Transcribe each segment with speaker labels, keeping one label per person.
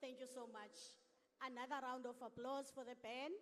Speaker 1: Thank you so much. Another round of applause for the band.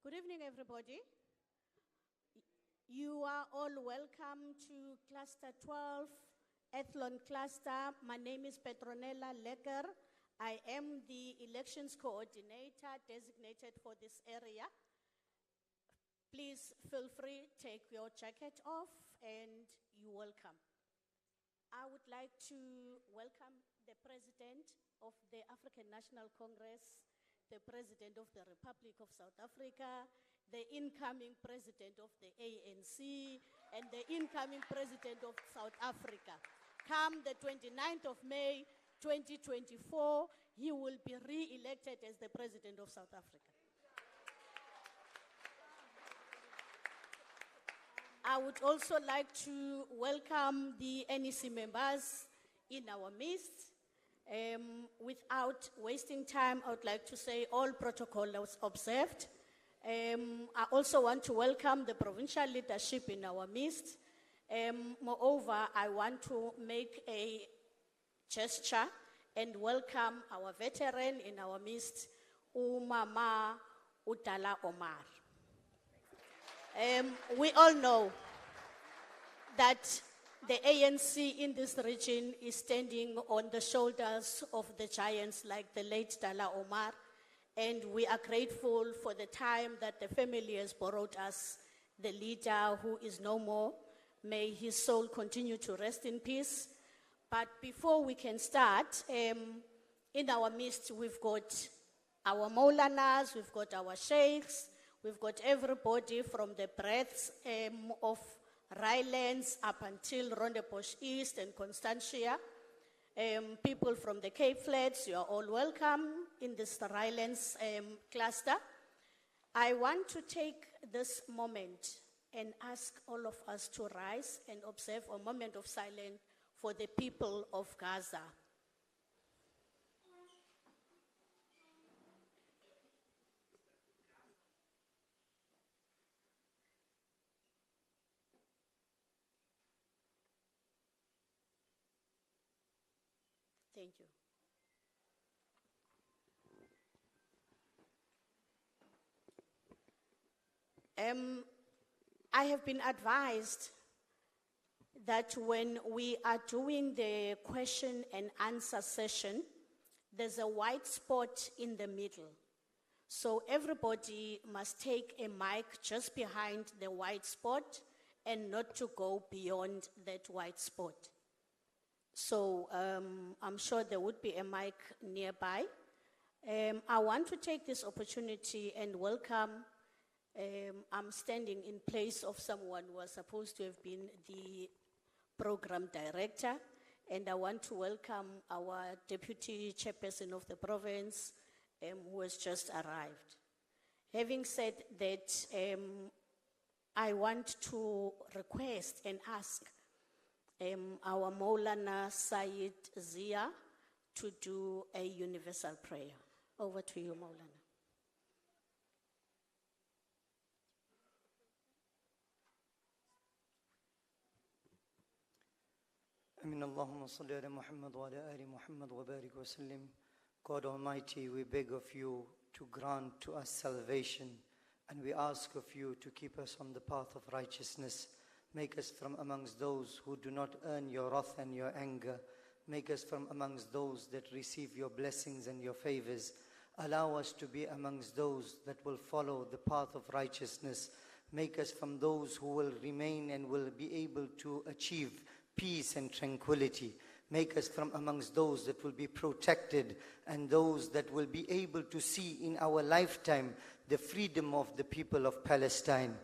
Speaker 1: Good evening, everybody. You are all welcome to Cluster 12, Athlon Cluster. My name is Petronella Lecker. I am the elections coordinator designated for this area. Please feel free, take your jacket off, and you're welcome. I would like to welcome the President of the African National Congress, the President of the Republic of South Africa, the incoming President of the ANC, and the incoming President of South Africa. Come the 29th of May, 2024, he will be re-elected as the President of South Africa. I would also like to welcome the NEC members in our midst. Without wasting time, I would like to say all protocol was observed. I also want to welcome the provincial leadership in our midst. Moreover, I want to make a gesture and welcome our veteran in our midst, Umama Utala Omar. We all know that the ANC in this region is standing on the shoulders of the giants like the late Dala Omar, and we are grateful for the time that the family has borrowed us, the leader who is no more. May his soul continue to rest in peace. But before we can start, in our midst we've got our Maulanas, we've got our Sheikhs, we've got everybody from the breadths of Rylands up until Rondebosch East and Constantia. People from the Cape Flats, you are all welcome in this Rylands cluster. I want to take this moment and ask all of us to rise and observe a moment of silence for the people of Gaza. Thank you. I have been advised that when we are doing the question and answer session, there's a white spot in the middle. So everybody must take a mic just behind the white spot and not to go beyond that white spot. So I'm sure there would be a mic nearby. I want to take this opportunity and welcome. I'm standing in place of someone who was supposed to have been the program director, and I want to welcome our deputy chairperson of the province who has just arrived. Having said that, I want to request and ask our Maulana Sayyid Zia to do a universal prayer. Over to you, Maulana.
Speaker 2: Amin Allahumma salli ala Muhammad wa ala ali Muhammad wa barik wa sallim. God Almighty, we beg of you to grant to us salvation, and we ask of you to keep us on the path of righteousness. Make us from amongst those who do not earn your wrath and your anger. Make us from amongst those that receive your blessings and your favors. Allow us to be amongst those that will follow the path of righteousness. Make us from those who will remain and will be able to achieve peace and tranquility. Make us from amongst those that will be protected and those that will be able to see in our lifetime the freedom of the people of Palestine.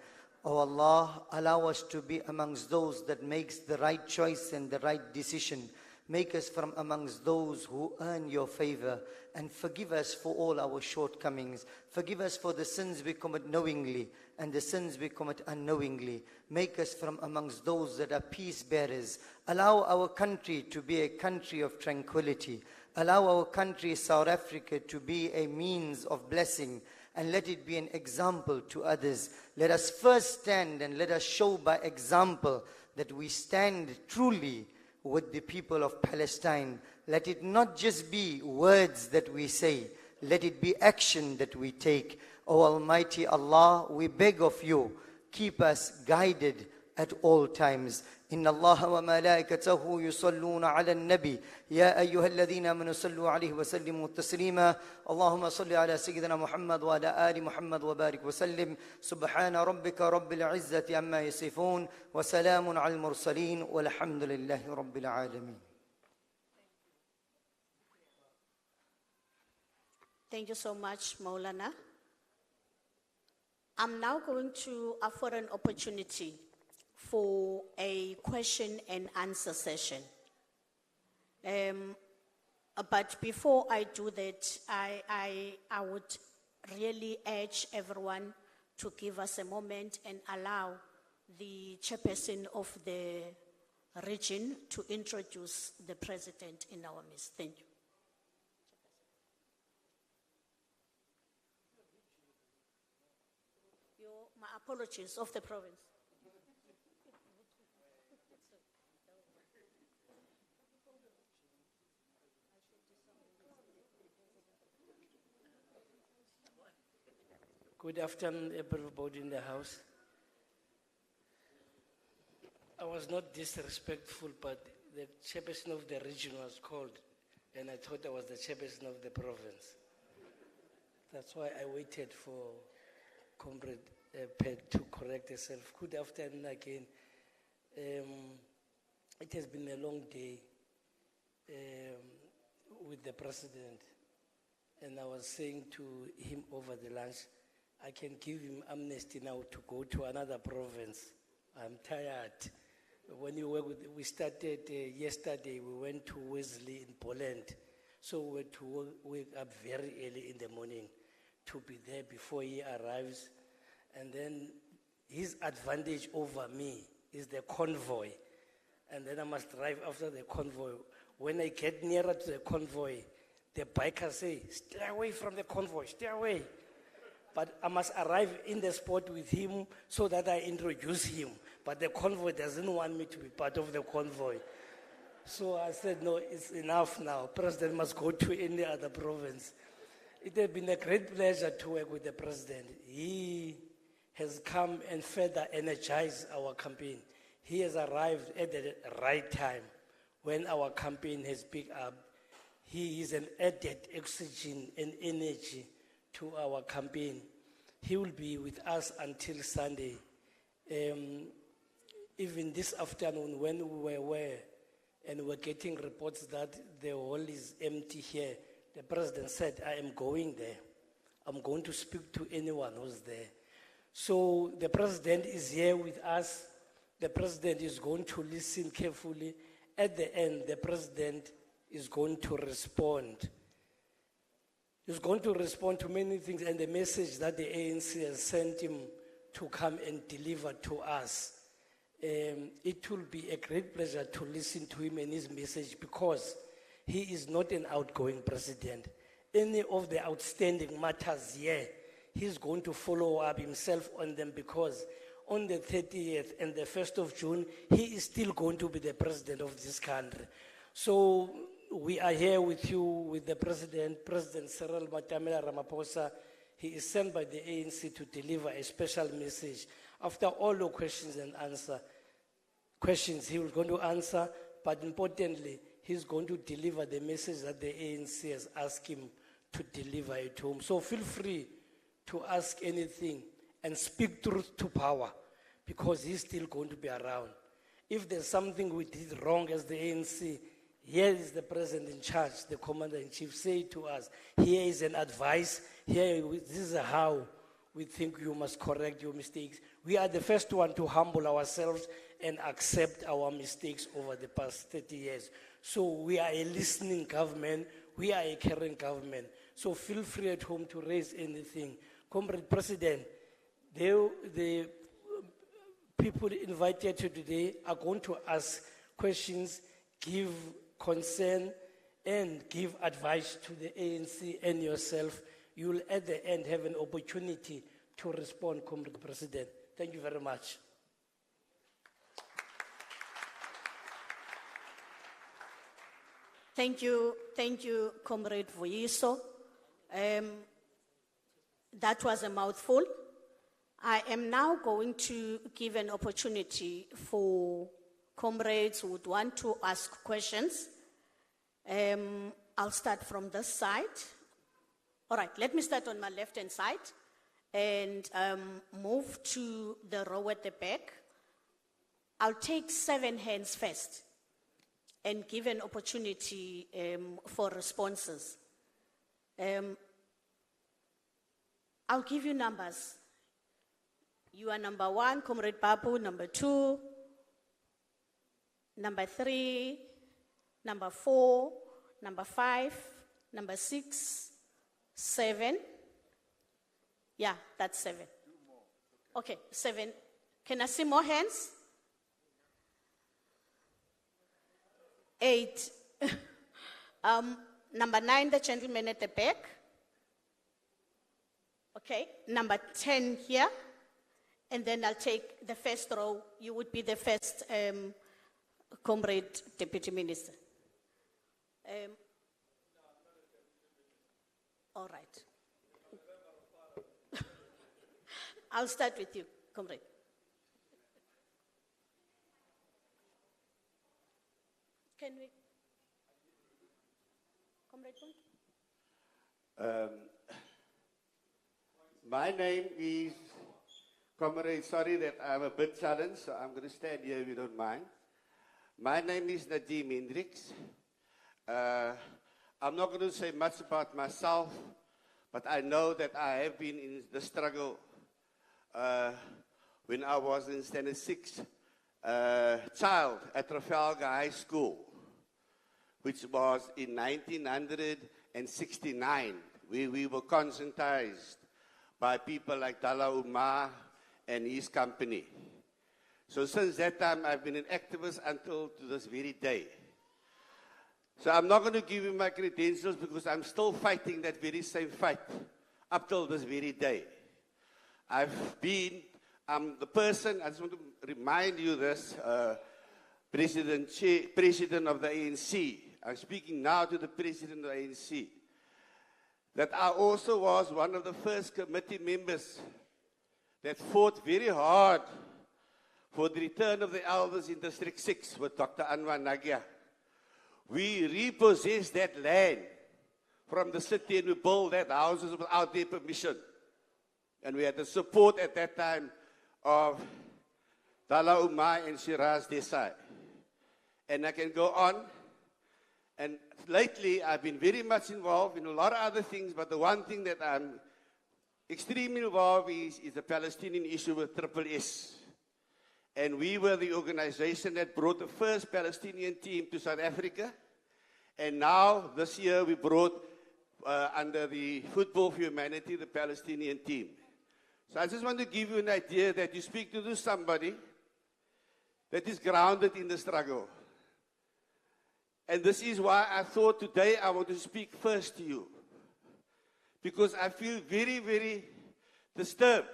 Speaker 2: Oh Allah, allow us to be amongst those that makes the right choice and the right decision. Make us from amongst those who earn your favor, and forgive us for all our shortcomings. Forgive us for the sins we commit knowingly and the sins we commit unknowingly. Make us from amongst those that are peace bearers. Allow our country to be a country of tranquility. Allow our country, South Africa, to be a means of blessing, and let it be an example to others. Let us first stand and let us show by example that we stand truly with the people of Palestine. Let it not just be words that we say. Let it be action that we take. O Almighty Allah, we beg of you, keep us guided at all times. إن الله وملائكته يصلون على النبي يا أيها الذين آمنوا صلوا عليه وسلموا تسليما اللهم صل على سيدنا محمد وعلى آل محمد وبارك وسلم سبحان ربك رب العزة عما يصفون وسلام على المرسلين والحمد لله رب العالمين.
Speaker 1: Thank you so much, Maulana. I'm now going to offer an opportunity for a question and answer session. But before I do that, I would really urge everyone to give us a moment and allow the chairperson of the region to introduce the president in our midst. Thank you. My apologies of the province.
Speaker 3: Good afternoon, everybody in the house. I was not disrespectful, but the chairperson of the region was called, and I thought I was the chairperson of the province. That's why I waited for Comrade Pet to correct herself. Good afternoon again. It has been a long day with the president, and I was saying to him over the lunch, I can give him amnesty now to go to another province. I'm tired. When you work with, we started yesterday, we went to Wesley in Poland. So we had to wake up very early in the morning to be there before he arrives. And then his advantage over me is the convoy. And then I must drive after the convoy. When I get nearer to the convoy, the bikers say, stay away from the convoy, stay away. But I must arrive in the spot with him so that I introduce him. But the convoy doesn't want me to be part of the convoy. So I said, no, it's enough now. President must go to any other province. It has been a great pleasure to work with the president. He has come and further energized our campaign. He has arrived at the right time when our campaign has picked up. He is an added oxygen and energy to our campaign. He will be with us until Sunday. Even this afternoon when we were and we're getting reports that the hall is empty here, the president said, I am going there. I'm going to speak to anyone who's there. So the president is here with us. The president is going to listen carefully. At the end, the president is going to respond. He's going to respond to many things, and the message that the ANC has sent him to come and deliver to us. It will be a great pleasure to listen to him and his message, because he is not an outgoing president. Any of the outstanding matters here, he's going to follow up himself on them, because on the 30th and the 1st of June, he is still going to be the president of this country. So we are here with you, with the president, President Cyril Ramaphosa. He is sent by the ANC to deliver a special message. After all the questions and answers, questions he was going to answer, but importantly, he's going to deliver the message that the ANC has asked him to deliver at home. So feel free to ask anything and speak truth to power, because he's still going to be around. If there's something we did wrong as the ANC, here is the president in charge, the commander-in-chief, say to us, here is an advice, this is how we think you must correct your mistakes. We are the first one to humble ourselves and accept our mistakes over the past 30 years. So we are a listening government, we are a caring government. So feel free at home to raise anything. Comrade President, the people invited to today are going to ask questions, give concern, and give advice to the ANC and yourself. You will at the end have an opportunity to respond, Comrade President. Thank you very much.
Speaker 1: Thank you, Comrade Vuyiso. That was a mouthful. I am now going to give an opportunity for comrades who would want to ask questions. I'll start from this side. All right, let me start on my left-hand side and move to the row at the back. I'll take 7 hands first and give an opportunity for responses. I'll give you numbers. You are number 1, Comrade Babu, number 2, number 3, number 4, number 5, number 6, 7. Yeah, that's 7. Okay, 7. Can I see more hands? 8. Number 9, the gentleman at the back. Okay, number 10 here. And then I'll take the first row. You would be the first Comrade Deputy Minister. All right. I'll start with you, Comrade. Can we? Comrade Punt?
Speaker 4: My name is Comrade. Sorry that I'm a bit challenged, so I'm going to stand here if you don't mind. My name is Nadim Hendricks. I'm not going to say much about myself, but I know that I have been in the struggle when I was in Standard 6 child at Trafalgar High School, which was in 1969, where we were conscientized by people like Dalla Umar and his company. So since that time, I've been an activist until to this very day. So I'm not going to give you my credentials because I'm still fighting that very same fight up till this very day. I'm the person, I just want to remind you this, President of the ANC. I'm speaking now to the President of the ANC. That I also was one of the first committee members that fought very hard for the return of the elders in District 6 with Dr. Anwar Nagia. We repossessed that land from the city and we built that houses without their permission. And we had the support at that time of Dalla Umar and Shiraz Desai. And I can go on. And lately, I've been very much involved in a lot of other things, but the one thing that I'm extremely involved is the Palestinian issue with Triple S. And we were the organization that brought the first Palestinian team to South Africa. And now, this year, we brought, under the Football for Humanity, the Palestinian team. So I just want to give you an idea that you speak to somebody that is grounded in the struggle. And this is why I thought today I want to speak first to you. Because I feel very, very disturbed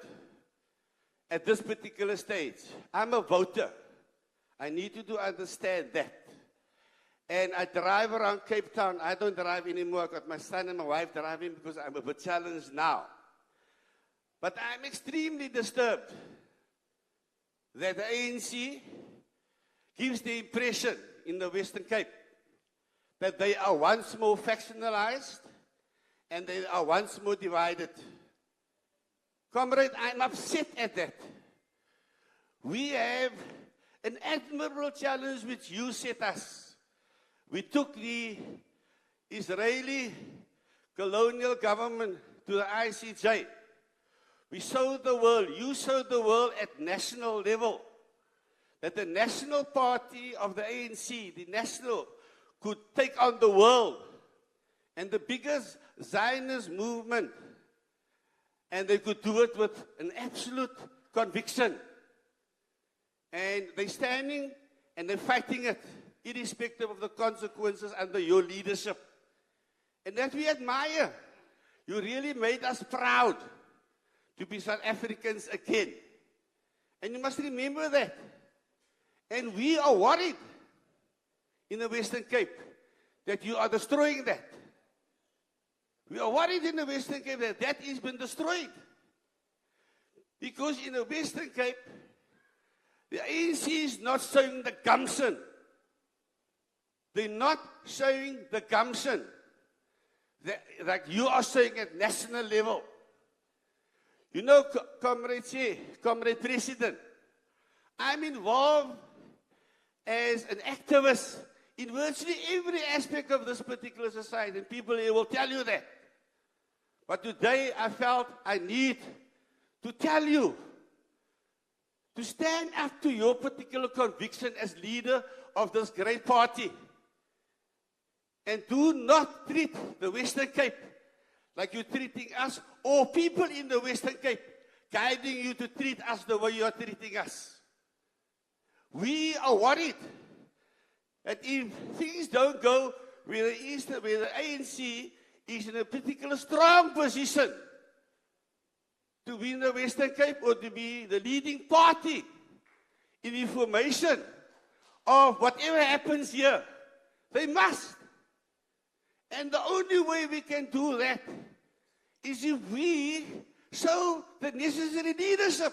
Speaker 4: at this particular stage. I'm a voter. I need you to understand that. And I drive around Cape Town. I don't drive anymore. I've got my son and my wife driving because I'm a bit challenged now. But I'm extremely disturbed that the ANC gives the impression in the Western Cape that they are once more factionalized and they are once more divided. Comrade, I'm upset at that. We have an admirable challenge which you set us. We took the Israeli colonial government to the ICJ. We showed the world, you showed the world at national level, that the national party of the ANC, the national, could take on the world and the biggest Zionist movement, and they could do it with an absolute conviction. And they're standing and they're fighting it, irrespective of the consequences under your leadership. And that we admire. You really made us proud to be South Africans again. And you must remember that. And we are worried in the Western Cape that you are destroying that. We are worried in the Western Cape that that has been destroyed. Because in the Western Cape, the ANC is not showing the gumption. They're not showing the gumption that you are showing at national level. You know, Comrade President, I'm involved as an activist in virtually every aspect of this particular society, and people here will tell you that. But today I felt I need to tell you to stand up to your particular conviction as leader of this great party. And do not treat the Western Cape like you're treating us, or people in the Western Cape guiding you to treat us the way you are treating us. We are worried that if things don't go where the ANC is in a particular strong position to be in the Western Cape or to be the leading party in information of whatever happens here, they must. And the only way we can do that is if we show the necessary leadership.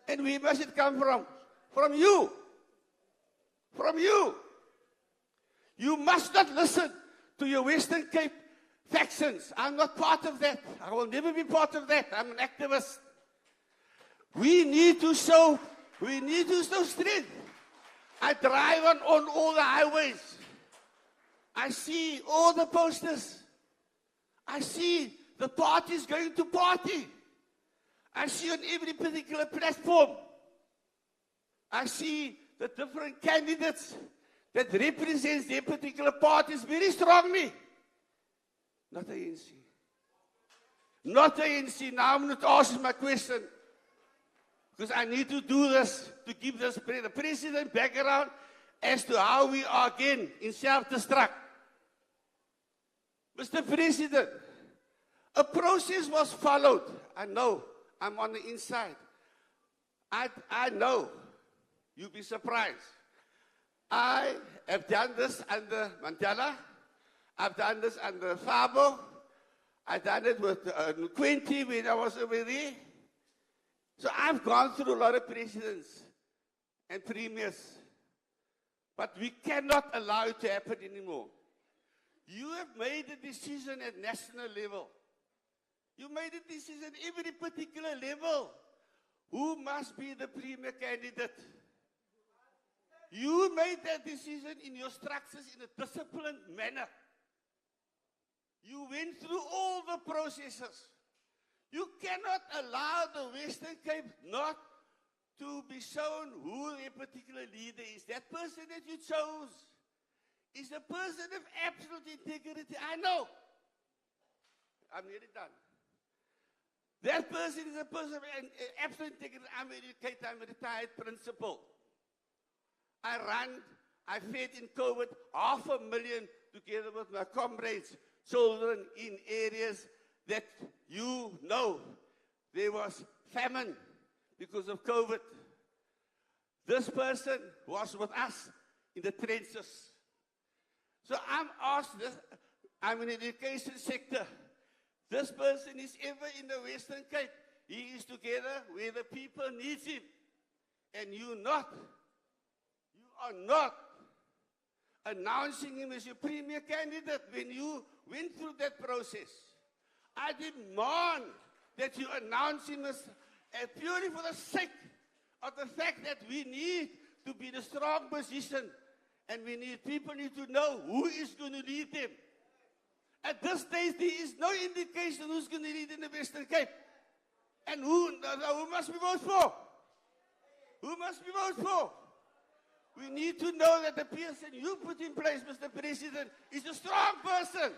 Speaker 4: And we must come from you. From you. You must not listen to your Western Cape factions. I'm not part of that. I will never be part of that. I'm an activist. We need to show strength. I drive on all the highways. I see all the posters. I see the parties going to party. I see on every particular platform. I see the different candidates that represents their particular parties very strongly. Not the ANC. Not the ANC. Now I'm going to ask my question. Because I need to do this to give the president background as to how we are again in self-destruct. Mr. President, a process was followed. I know. I'm on the inside. I know. You'll be surprised. I have done this under Mandela. I've done this under Thabo. I've done it with Quinty when I was over there. So I've gone through a lot of presidents and premiers. But we cannot allow it to happen anymore. You have made a decision at national level. You made a decision at every particular level. Who must be the premier candidate? You made that decision in your structures in a disciplined manner. You went through all the processes. You cannot allow the Western Cape not to be shown who a particular leader is. That person that you chose is a person of absolute integrity. I know. I'm nearly done. That person is a person of absolute integrity. I'm educated, I'm a retired principal. I fed in COVID 500,000 together with my comrades, children in areas that you know there was famine because of COVID. This person was with us in the trenches. So I'm asked this, I'm in the education sector. This person is ever in the Western Cape. He is together where the people need him. And you not. You are not announcing him as your premier candidate when you went through that process. I demand that you announce him as purely for the sake of the fact that we need to be in a strong position and people need to know who is going to lead them. At this stage, there is no indication who's going to lead in the Western Cape. And who must we vote for? Who must we vote for? We need to know that the person you put in place, Mr. President, is a strong person.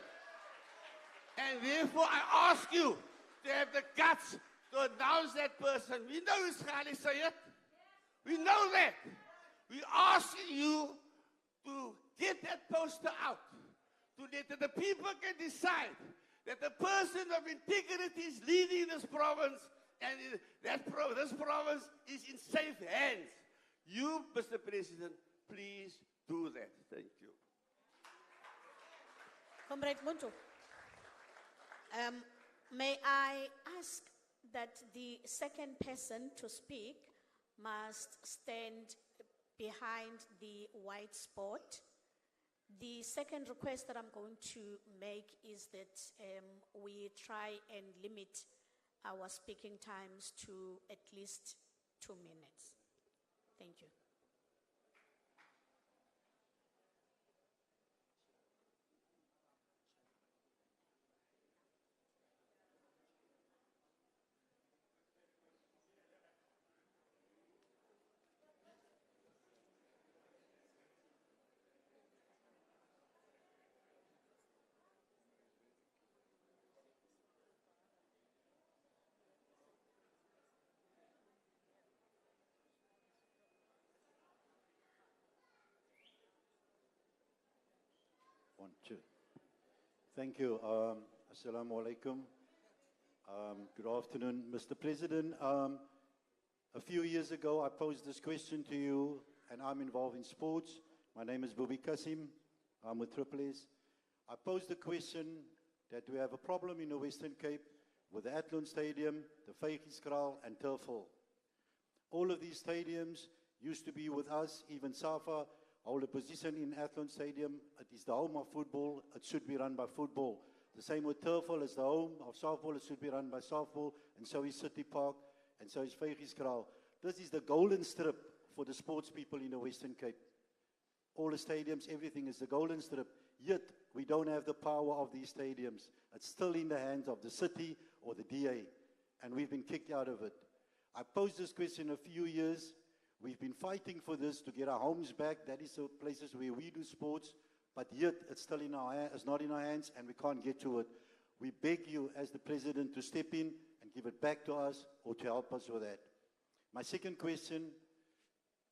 Speaker 4: And therefore, I ask you to have the guts to announce that person. We know it's Cde Cyril. We know that. We ask you to get that poster out, to let the people can decide that the person of integrity is leading this province, and this province is in safe hands. You, Mr. President, please do that. Thank you.
Speaker 1: Comrade Muntu, may I ask that the second person to speak must stand behind the white spot. The second request that I'm going to make is that we try and limit our speaking times to at least 2 minutes. Thank you.
Speaker 5: One, two. Thank you. Assalamu alaikum. Good afternoon, Mr. President. A few years ago, I posed this question to you, and I'm involved in sports. My name is Bubi Kasim. I'm with Triple S. I posed the question that we have a problem in the Western Cape with the Athlone Stadium, the Vygieskraal, and Turfville. All of these stadiums used to be with us. Even SAFA hold a position in Athlone Stadium. It is the home of football. It should be run by football. The same with Turfville. It's the home of softball. It should be run by softball. And so is City Park. And so is Vygieskraal. This is the golden strip for the sports people in the Western Cape. All the stadiums, everything is the golden strip. Yet, we don't have the power of these stadiums. It's still in the hands of the city or the DA. And we've been kicked out of it. I posed this question a few years. We've been fighting for this to get our homes back. That is the places where we do sports. But yet, it's still in our hands. It's not in our hands, and we can't get to it. We beg you, as the president, to step in and give it back to us or to help us with that. My second question,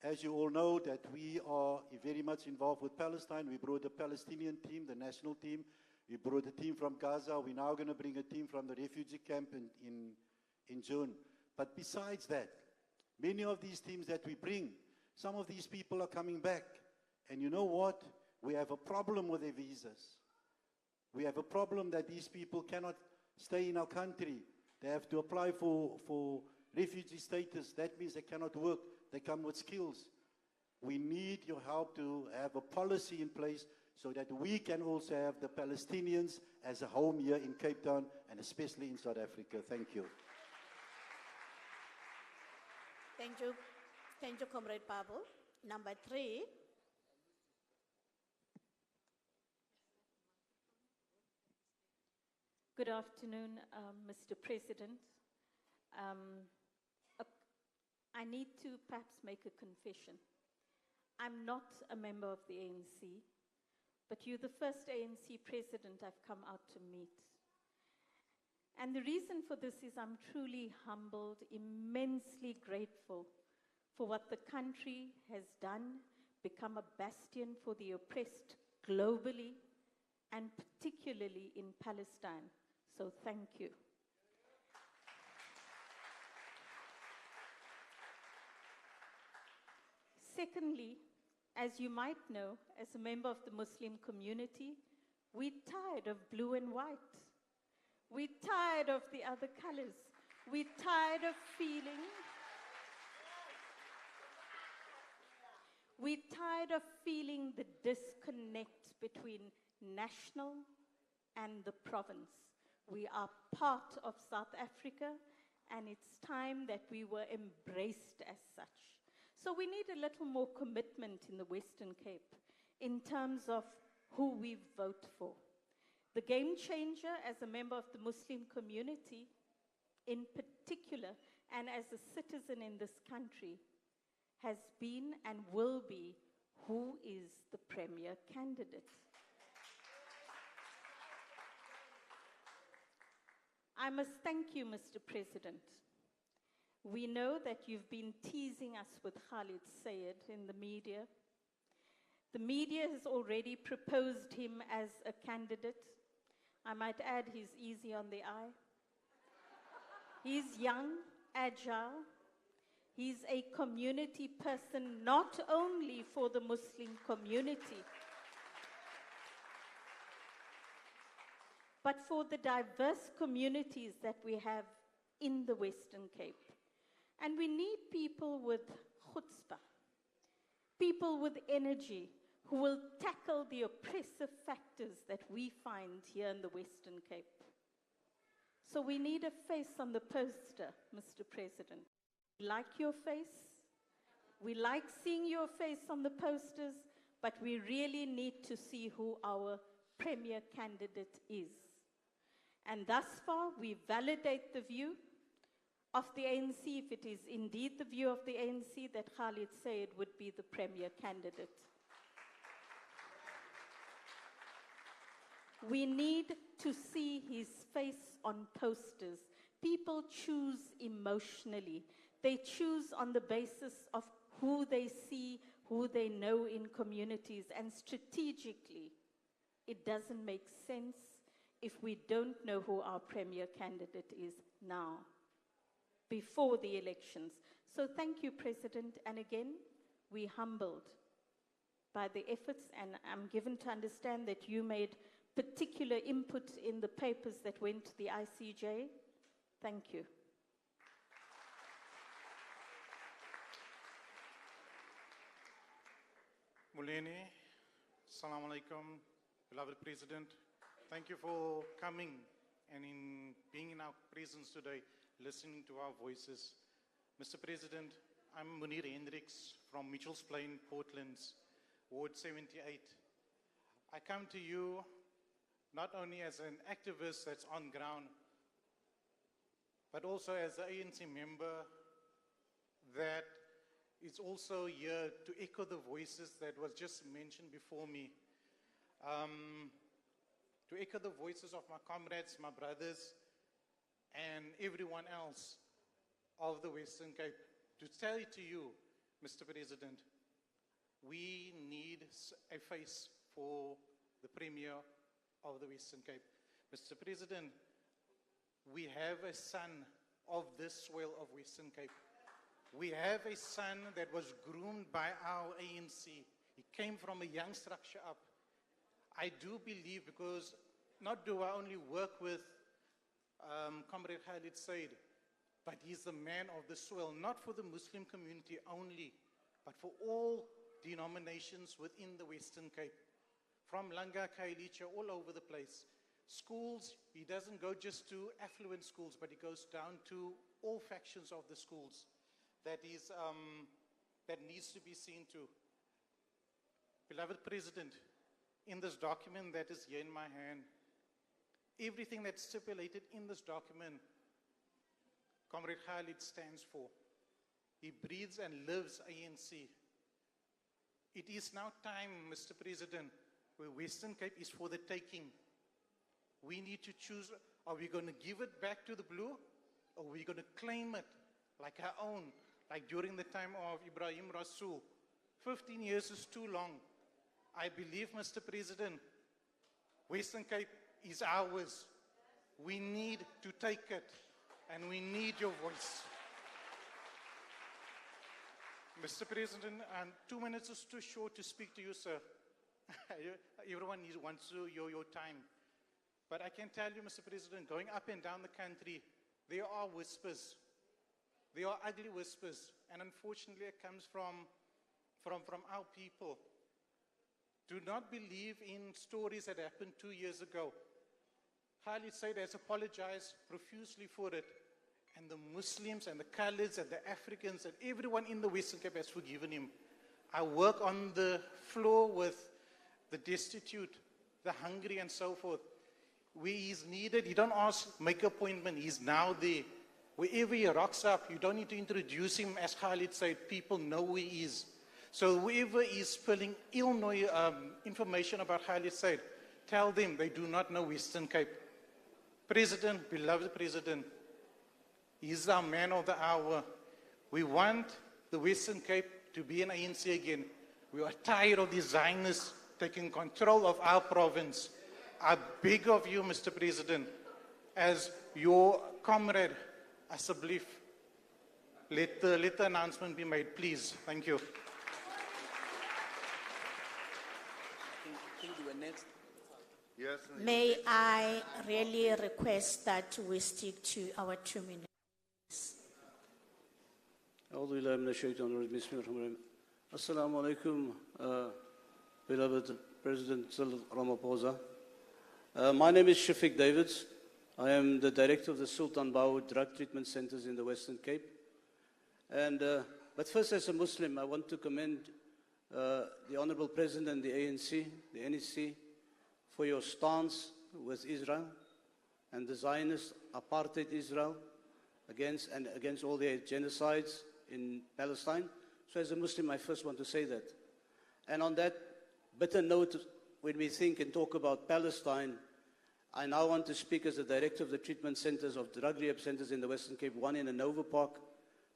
Speaker 5: as you all know, that we are very much involved with Palestine. We brought the Palestinian team, the national team. We brought a team from Gaza. We're now going to bring a team from the refugee camp in June. But besides that, many of these teams that we bring, some of these people are coming back. And you know what? We have a problem with their visas. We have a problem that these people cannot stay in our country. They have to apply for refugee status. That means they cannot work. They come with skills. We need your help to have a policy in place so that we can also have the Palestinians as a home here in Cape Town and especially in South Africa. Thank you.
Speaker 1: Thank you. Thank you, Comrade Babu. Number 3.
Speaker 6: Good afternoon, Mr. President. I need to perhaps make a confession. I'm not a member of the ANC, but you're the first ANC president I've come out to meet. And the reason for this is I'm truly humbled, immensely grateful for what the country has done, become a bastion for the oppressed globally, and particularly in Palestine. So thank you. Secondly, as you might know, as a member of the Muslim community, we're tired of blue and white. We're tired of the other colors. We're tired of feeling We're tired of feeling the disconnect between national and the province. We are part of South Africa, and it's time that we were embraced as such. So we need a little more commitment in the Western Cape in terms of who we vote for. The game changer as a member of the Muslim community in particular, and as a citizen in this country, has been and will be who is the premier candidate. I must thank you, Mr. President. We know that you've been teasing us with Cde Cyril in the media. The media has already proposed him as a candidate. I might add, he's easy on the eye. He's young, agile. He's a community person, not only for the Muslim community, but for the diverse communities that we have in the Western Cape. And we need people with chutzpah, people with energy, who will tackle the oppressive factors that we find here in the Western Cape. So we need a face on the poster, Mr. President. We like your face. We like seeing your face on the posters, but we really need to see who our premier candidate is. And thus far, we validate the view of the ANC, if it is indeed the view of the ANC, that Cde Cyril would be the premier candidate. We need to see his face on posters. People choose emotionally. They choose on the basis of who they see, who they know in communities, and strategically, it doesn't make sense if we don't know who our premier candidate is now, before the elections. So thank you, President, and again, we're humbled by the efforts, and I'm given to understand that you made particular input in the papers that went to the ICJ. Thank you.
Speaker 7: Muleni, Assalamu alaikum, beloved President. Thank you for coming and in being in our presence today, listening to our voices. Mr. President, I'm Munir Hendricks from Mitchell's Plain, Portland's, Ward 78. I come to you not only as an activist that's on ground, but also as an ANC member that is also here to echo the voices that was just mentioned before me. To echo the voices of my comrades, my brothers, and everyone else of the Western Cape. To tell it to you, Mr. President, we need a face for the Premier of the Western Cape. Mr. President, we have a son of this soil of Western Cape. We have a son that was groomed by our ANC. He came from a young structure up. I do believe, because not do I only work with Comrade Cde Cyril, but he's the man of the soil, not for the Muslim community only, but for all denominations within the Western Cape. From Langa, Kailicha, all over the place. Schools, he doesn't go just to affluent schools, but he goes down to all factions of the schools that needs to be seen to. Beloved President, in this document that is here in my hand, everything that's stipulated in this document, Comrade Khalid stands for. He breathes and lives ANC. It is now time, Mr. President, where Western Cape is for the taking. We need to choose, are we going to give it back to the blue, or are we going to claim it like our own, like during the time of Ibrahim Rasool? 15 years is too long. I believe, Mr. President, Western Cape is ours. We need to take it, and we need your voice. Mr. President, 2 minutes is too short to speak to you, sir. Everyone wants your time. But I can tell you, Mr. President, going up and down the country, there are whispers. There are ugly whispers. And unfortunately, it comes from from our people. Do not believe in stories that happened 2 years ago. Khalid Said has apologized profusely for it. And the Muslims and the Khaleds and the Africans and everyone in the Western Cape has forgiven him. I work on the floor with the destitute, the hungry and so forth. Where he's needed, you don't ask, make appointment, he's now there. Wherever he rocks up, you don't need to introduce him as Khalid Said. People know who he is. So whoever is spilling information about Khalid Said, tell them they do not know Western Cape. President, beloved President, he's our man of the hour. We want the Western Cape to be an ANC again. We are tired of these Zionists taking control of our province. I beg of you, Mr. President, as your comrade, Asseblief, let the announcement be made, please. Thank you.
Speaker 4: Yes.
Speaker 1: May I really request that we stick to our 2 minutes?
Speaker 8: Assalamu alaikum, beloved President Cyril Ramaphosa. My name is Shafiq Davids. I am the director of the Sultan Bahu Drug Treatment Centers in the Western Cape. But first, as a Muslim, I want to commend the Honorable President and the ANC, the NEC, for your stance with Israel and the Zionist apartheid Israel against all the genocides in Palestine. So as a Muslim, I first want to say that. And on that bitter note, when we think and talk about Palestine, I now want to speak as the director of the treatment centers of drug rehab centers in the Western Cape, one in Nova Park,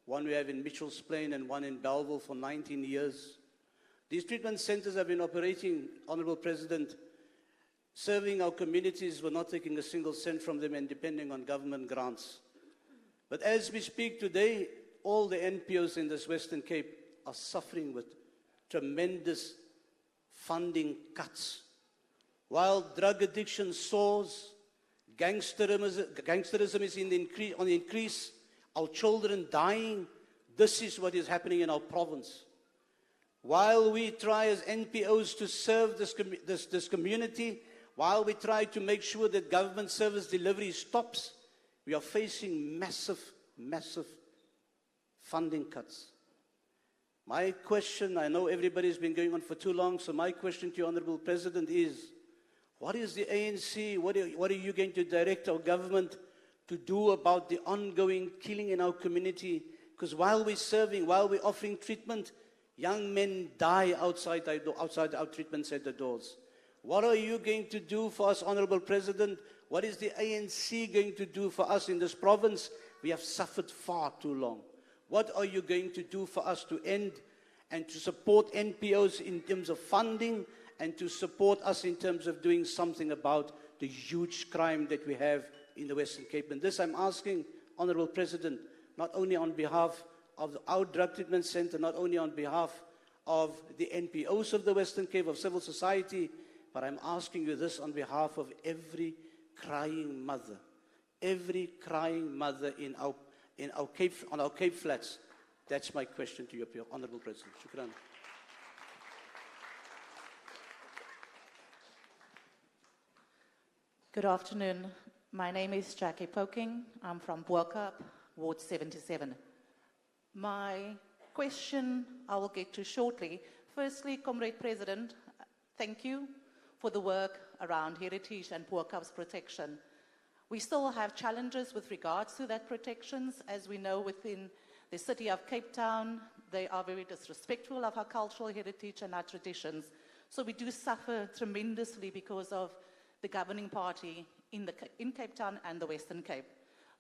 Speaker 8: one we have in Mitchell's Plain, and one in Belleville for 19 years. These treatment centers have been operating, Honorable President, serving our communities. We're not taking a single cent from them and depending on government grants. But as we speak today, all the NPOs in this Western Cape are suffering with tremendous funding cuts. While drug addiction soars, gangsterism is on the increase, our children dying, this is what is happening in our province. While we try as NPOs to serve this community, while we try to make sure that government service delivery stops, we are facing massive funding cuts. My question, I know everybody's been going on for too long, so my question to you, Honorable President, is what is the ANC, what are you going to direct our government to do about the ongoing killing in our community? Because while we're serving, while we're offering treatment, young men die outside our treatment center doors. What are you going to do for us, Honorable President? What is the ANC going to do for us in this province? We have suffered far too long. What are you going to do for us to end and to support NPOs in terms of funding and to support us in terms of doing something about the huge crime that we have in the Western Cape? And this I'm asking, Honorable President, not only on behalf of our drug treatment center, not only on behalf of the NPOs of the Western Cape, of civil society, but I'm asking you this on behalf of every crying mother on our Cape Flats. That's my question to you, Honorable President. Shukran.
Speaker 9: Good afternoon. My name is Jackie Poking. I'm from Buakup, Ward 77. My question I will get to shortly. Firstly, Comrade President, thank you for the work around heritage and Buakup's protection. We still have challenges with regards to that protections. As we know, within the city of Cape Town, they are very disrespectful of our cultural heritage and our traditions. So we do suffer tremendously because of the governing party in Cape Town and the Western Cape.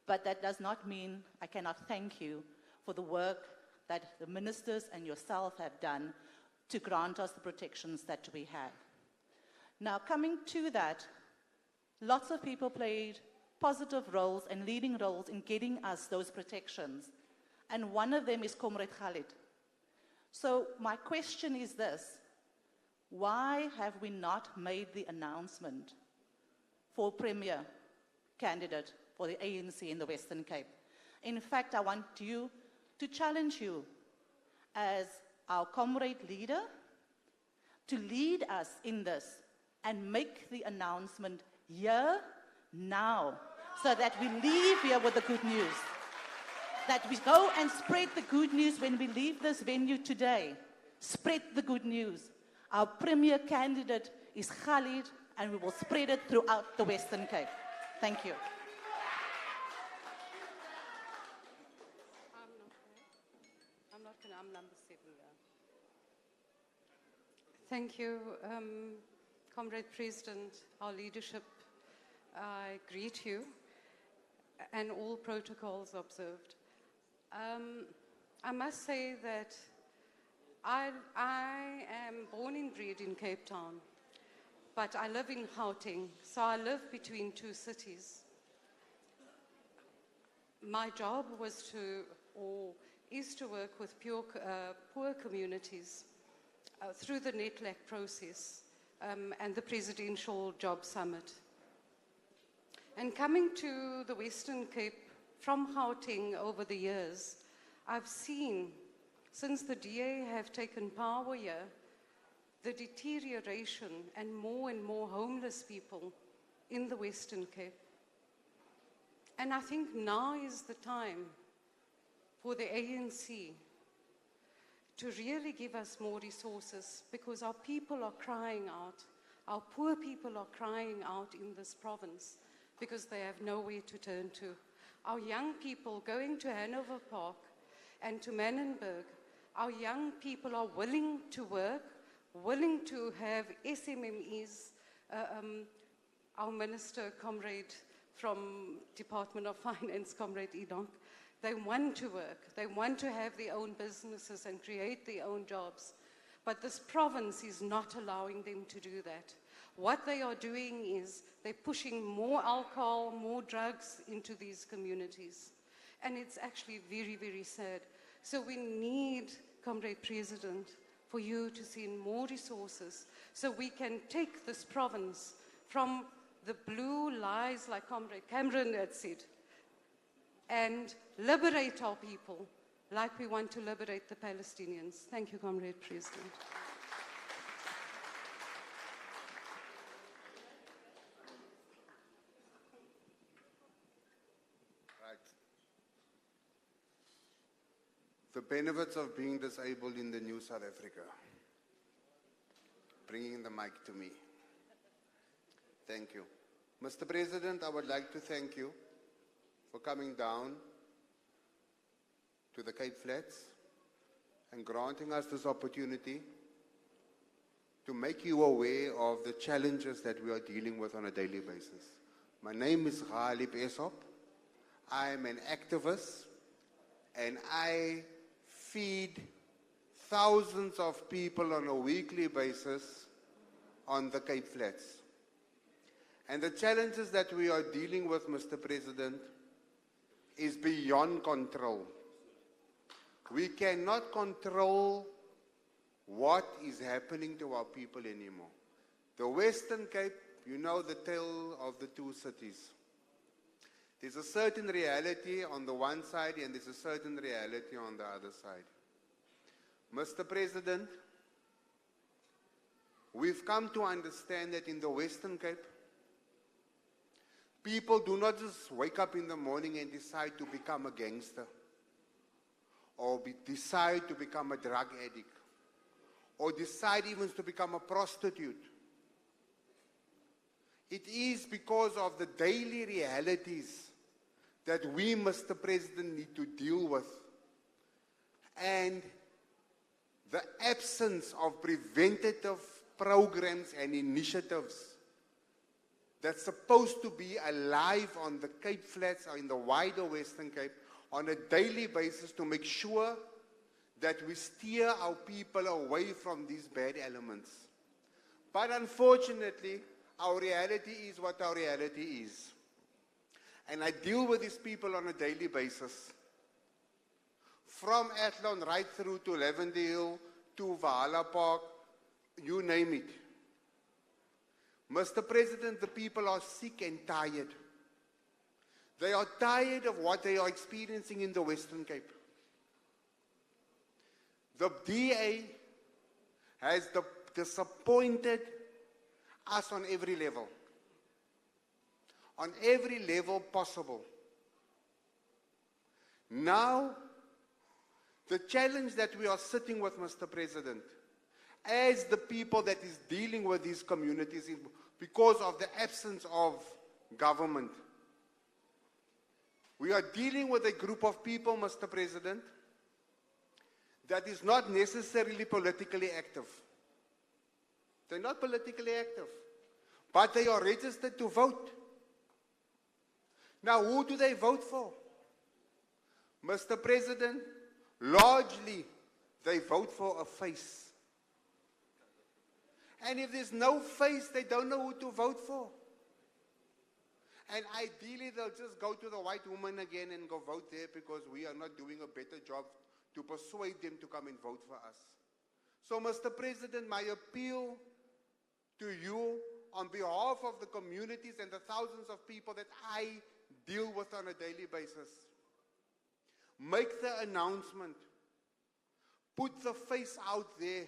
Speaker 9: But that does not mean I cannot thank you for the work that the ministers and yourself have done to grant us the protections that we have. Now, coming to that, lots of people played positive roles and leading roles in getting us those protections. And one of them is Comrade Khalid. So my question is this: why have we not made the announcement for Premier candidate for the ANC in the Western Cape? In fact, I want you to challenge you as our comrade leader to lead us in this and make the announcement here, now, so that we leave here with the good news. That we go and spread the good news when we leave this venue today. Spread the good news. Our premier candidate is Khalid, and we will spread it throughout the Western Cape. Thank you.
Speaker 10: I'm number 7. Thank you, Comrade President, our leadership. I greet you and all protocols observed. I must say that I am born and bred in Cape Town, but I live in Gauteng, so I live between two cities. My job was is to work with poor communities through the NETLAC process and the Presidential Job Summit. And coming to the Western Cape from Gauteng over the years, I've seen, since the DA have taken power here, the deterioration and more homeless people in the Western Cape. And I think now is the time for the ANC to really give us more resources, because our people are crying out. Our poor people are crying out in this province because they have nowhere to turn to. Our young people going to Hanover Park and to Manenberg, our young people are willing to work, willing to have SMMEs. Our minister, comrade from Department of Finance, Comrade Enoch, they want to work. They want to have their own businesses and create their own jobs. But this province is not allowing them to do that. What they are doing is they're pushing more alcohol, more drugs into these communities. And it's actually very, very sad. So we need, Comrade President, for you to send more resources so we can take this province from the blue lies, like Comrade Cameron had said, and liberate our people like we want to liberate the Palestinians. Thank you, Comrade President.
Speaker 11: Right. The benefits of being disabled in the new South Africa. Bringing the mic to me. Thank you. Mr. President, I would like to thank you for coming down to the Cape Flats and granting us this opportunity to make you aware of the challenges that we are dealing with on a daily basis. My name is Ghalib Esop. I am an activist and I feed thousands of people on a weekly basis on the Cape Flats. And the challenges that we are dealing with, Mr. President, is beyond control. We cannot control what is happening to our people anymore. The Western Cape, you know the tale of the two cities. There's a certain reality on the one side and there's a certain reality on the other side. Mr. President, we've come to understand that in the Western Cape, people do not just wake up in the morning and decide to become a gangster or decide to become a drug addict or decide even to become a prostitute. It is because of the daily realities that we, Mr. President, need to deal with. And the absence of preventative programs and initiatives that's supposed to be alive on the Cape Flats or in the wider Western Cape on a daily basis to make sure that we steer our people away from these bad elements. But unfortunately, our reality is what our reality is. And I deal with these people on a daily basis. From Athlone right through to Lavendale, to Valhalla Park, you name it. Mr. President, the people are sick and tired. They are tired of what they are experiencing in the Western Cape. The DA has disappointed us on every level. On every level possible. Now, the challenge that we are sitting with, Mr. President, as the people that is dealing with these communities is because of the absence of government. We are dealing with a group of people, Mr. President, that is not necessarily politically active. They're not politically active, but they are registered to vote. Now, who do they vote for? Mr. President, largely they vote for a face. And if there's no face, they don't know who to vote for. And ideally, they'll just go to the white woman again and go vote there because we are not doing a better job to persuade them to come and vote for us. So, Mr. President, my appeal to you on behalf of the communities and the thousands of people that I deal with on a daily basis, make the announcement. Put the face out there.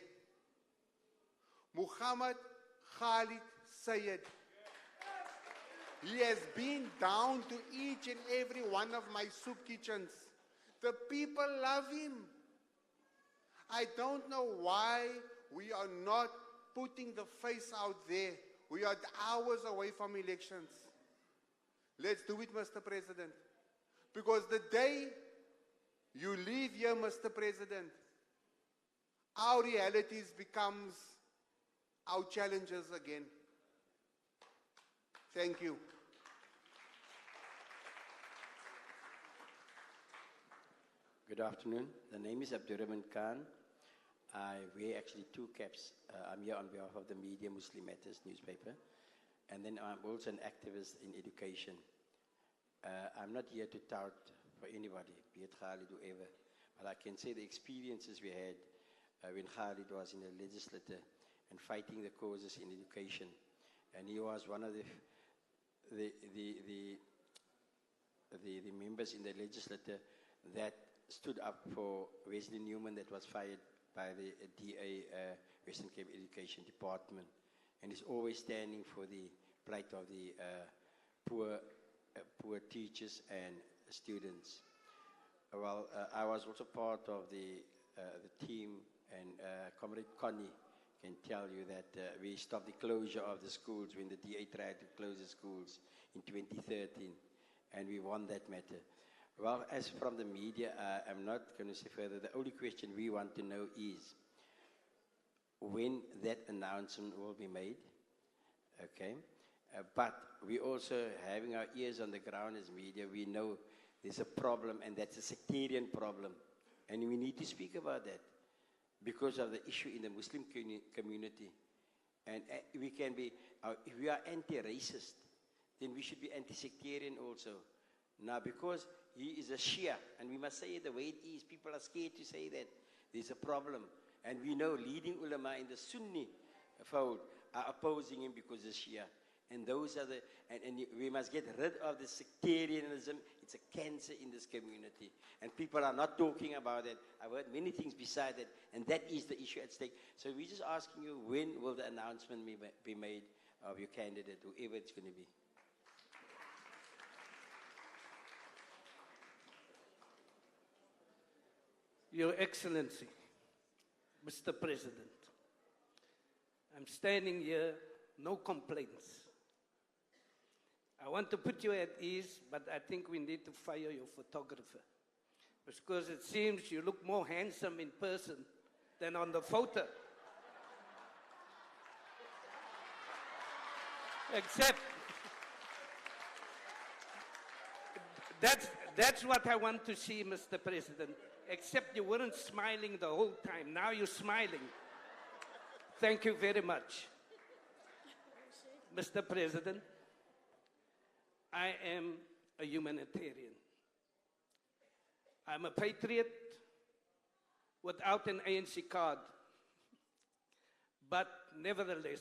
Speaker 11: Muhammad Khalid Sayed. He has been down to each and every one of my soup kitchens. The people love him. I don't know why we are not putting the face out there. We are hours away from elections. Let's do it, Mr. President. Because the day you leave here, Mr. President, our realities becomes our challenges again. Thank you.
Speaker 12: Good afternoon. The name is Abdurrahman Khan. I wear actually two caps. I'm here on behalf of the Media Muslim Matters newspaper. And then I'm also an activist in education. I'm not here to tout for anybody, be it Khalid, whoever. But I can say the experiences we had when Khalid was in the legislature and fighting the causes in education. And he was one of the members in the legislature that stood up for Wesley Newman that was fired by the DA, Western Cape Education Department. And he's always standing for the plight of the poor teachers and students. Well, I was also part of the team, and Comrade Connie can tell you that we stopped the closure of the schools when the DA tried to close the schools in 2013, and we won that matter. Well, as from the media, I'm not going to say further. The only question we want to know is when that announcement will be made, okay? But we also, having our ears on the ground as media, we know there's a problem, and that's a sectarian problem. And we need to speak about that because of the issue in the Muslim community. And we can be, if we are anti-racist, then we should be anti-sectarian also. Now, because he is a Shia, and we must say it the way it is, people are scared to say that there's a problem. And we know leading ulama in the Sunni fold are opposing him because of Shia. And those are the, and we must get rid of the sectarianism. It's a cancer in this community. And people are not talking about it. I've heard many things beside that, and that is the issue at stake. So we're just asking you, when will the announcement be made of your candidate, whoever it's going to be?
Speaker 3: Your Excellency, Mr. President, I'm standing here, no complaints. I want to put you at ease, but I think we need to fire your photographer because it seems you look more handsome in person than on the photo. Except, that's what I want to see, Mr. President. Except you weren't smiling the whole time. Now you're smiling. Thank you very much. Mr. President, I am a humanitarian. I'm a patriot without an ANC card. But nevertheless,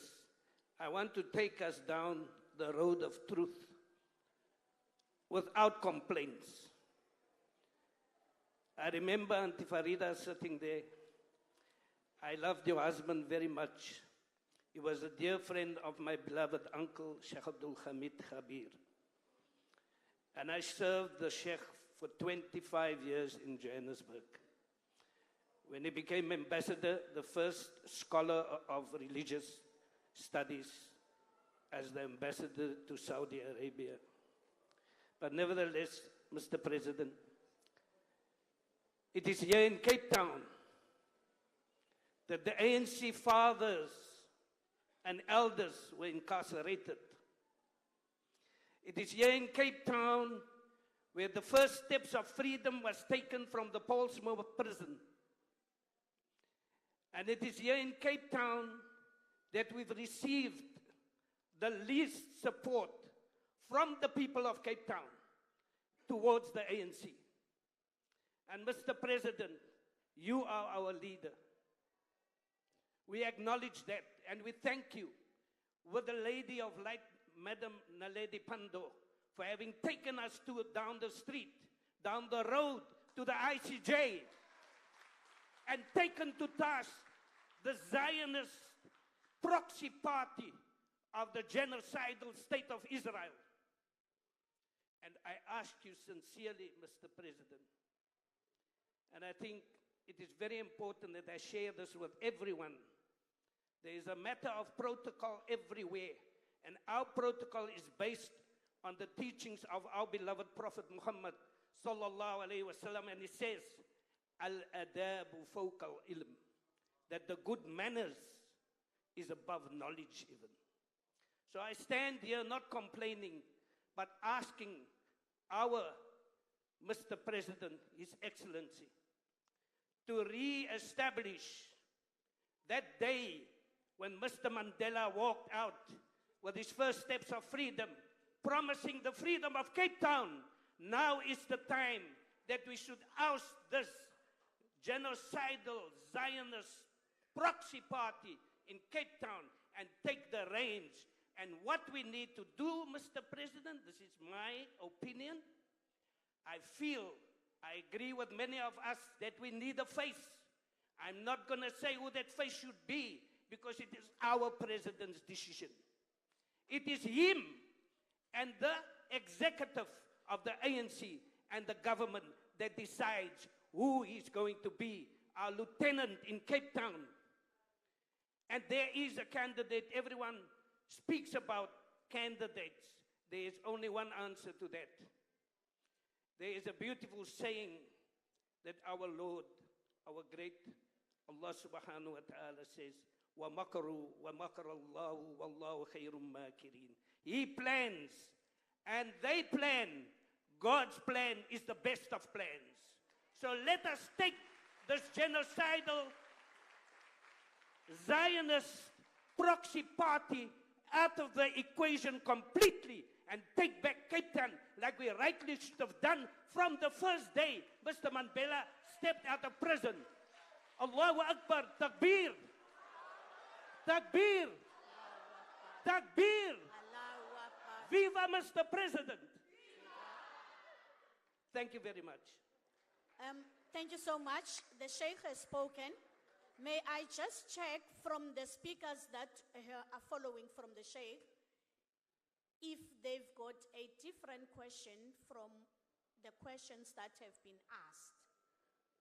Speaker 3: I want to take us down the road of truth without complaints. I remember Auntie Farida sitting there
Speaker 13: I loved your husband very much. He was a dear friend of my beloved uncle, Sheikh Abdul Hamid Khabir. And I served the Sheikh for 25 years in Johannesburg. When he became ambassador, the first scholar of religious studies as the ambassador to Saudi Arabia. But nevertheless, Mr. President, it is here in Cape Town that the ANC fathers and elders were incarcerated. It is here in Cape Town where the first steps of freedom was taken from the Paulsmoor prison. And it is here in Cape Town that we've received the least support from the people of Cape Town towards the ANC. And Mr. President, you are our leader. We acknowledge that, and we thank you with the Lady of Light, Madam Naledi Pandor, for having taken us down the street, down the road to the ICJ, and taken to task the Zionist proxy party of the genocidal state of Israel. And I ask you sincerely, Mr. President, and I think it is very important that I share this with everyone. There is a matter of protocol everywhere, and our protocol is based on the teachings of our beloved Prophet Muhammad sallallahu alaihi wasallam, and he says, "Al-adabu fawqa al-ilm," that the good manners is above knowledge even. So I stand here not complaining, but asking our Mr. President, His Excellency, to re-establish that day when Mr. Mandela walked out with his first steps of freedom, promising the freedom of Cape Town. Now is the time that we should oust this genocidal Zionist proxy party in Cape Town and take the reins. And what we need to do, Mr. President, this is my opinion, I feel, I agree with many of us that we need a face. I'm not going to say who that face should be, because it is our president's decision. It is him and the executive of the ANC and the government that decides who is going to be our lieutenant in Cape Town. And there is a candidate. Everyone speaks about candidates. There is only one answer to that. There is a beautiful saying that our Lord, our great Allah subhanahu wa ta'ala says, وَمَكَرُوا وَمَكَرَ اللَّهُ وَاللَّهُ خَيْرٌ مَاكِرِينَ. He plans and they plan. God's plan is the best of plans. So let us take this genocidal Zionist proxy party out of the equation completely and take back Cape Town like we rightly should have done from the first day Mr. Mandela stepped out of prison. Allahu Akbar, Takbir, Takbir, Takbir. Viva Mr. President. Thank you very much.
Speaker 1: Thank you so much. The Sheikh has spoken. May I just check from the speakers that are following from the Sheikh if they've got a different question from the questions that have been asked.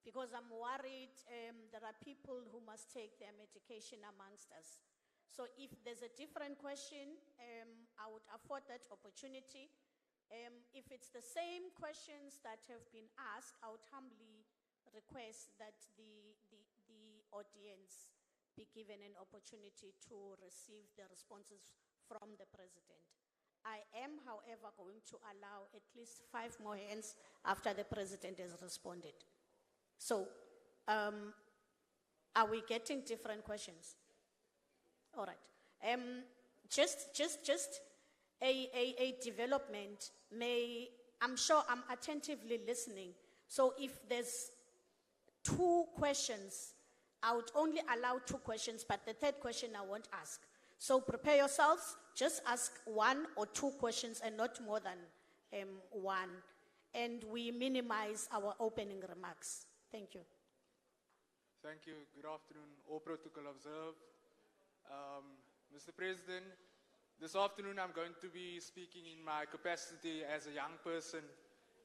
Speaker 1: Because I'm worried there are people who must take their medication amongst us. So if there's a different question, I would afford that opportunity. If it's the same questions that have been asked, I would humbly request that the audience be given an opportunity to receive the responses from the President. I am, however, going to allow at least 5 more hands after the President has responded. So, are we getting different questions? All right. Just a development. I'm sure I'm attentively listening. So if there's 2 questions, I would only allow 2 questions, but the 3rd question I won't ask. So prepare yourselves. Just ask 1 or 2 questions and not more than 1. And we minimize our opening remarks. Thank you.
Speaker 14: Thank you. Good afternoon. All protocol observed. Mr. President, this afternoon I'm going to be speaking in my capacity as a young person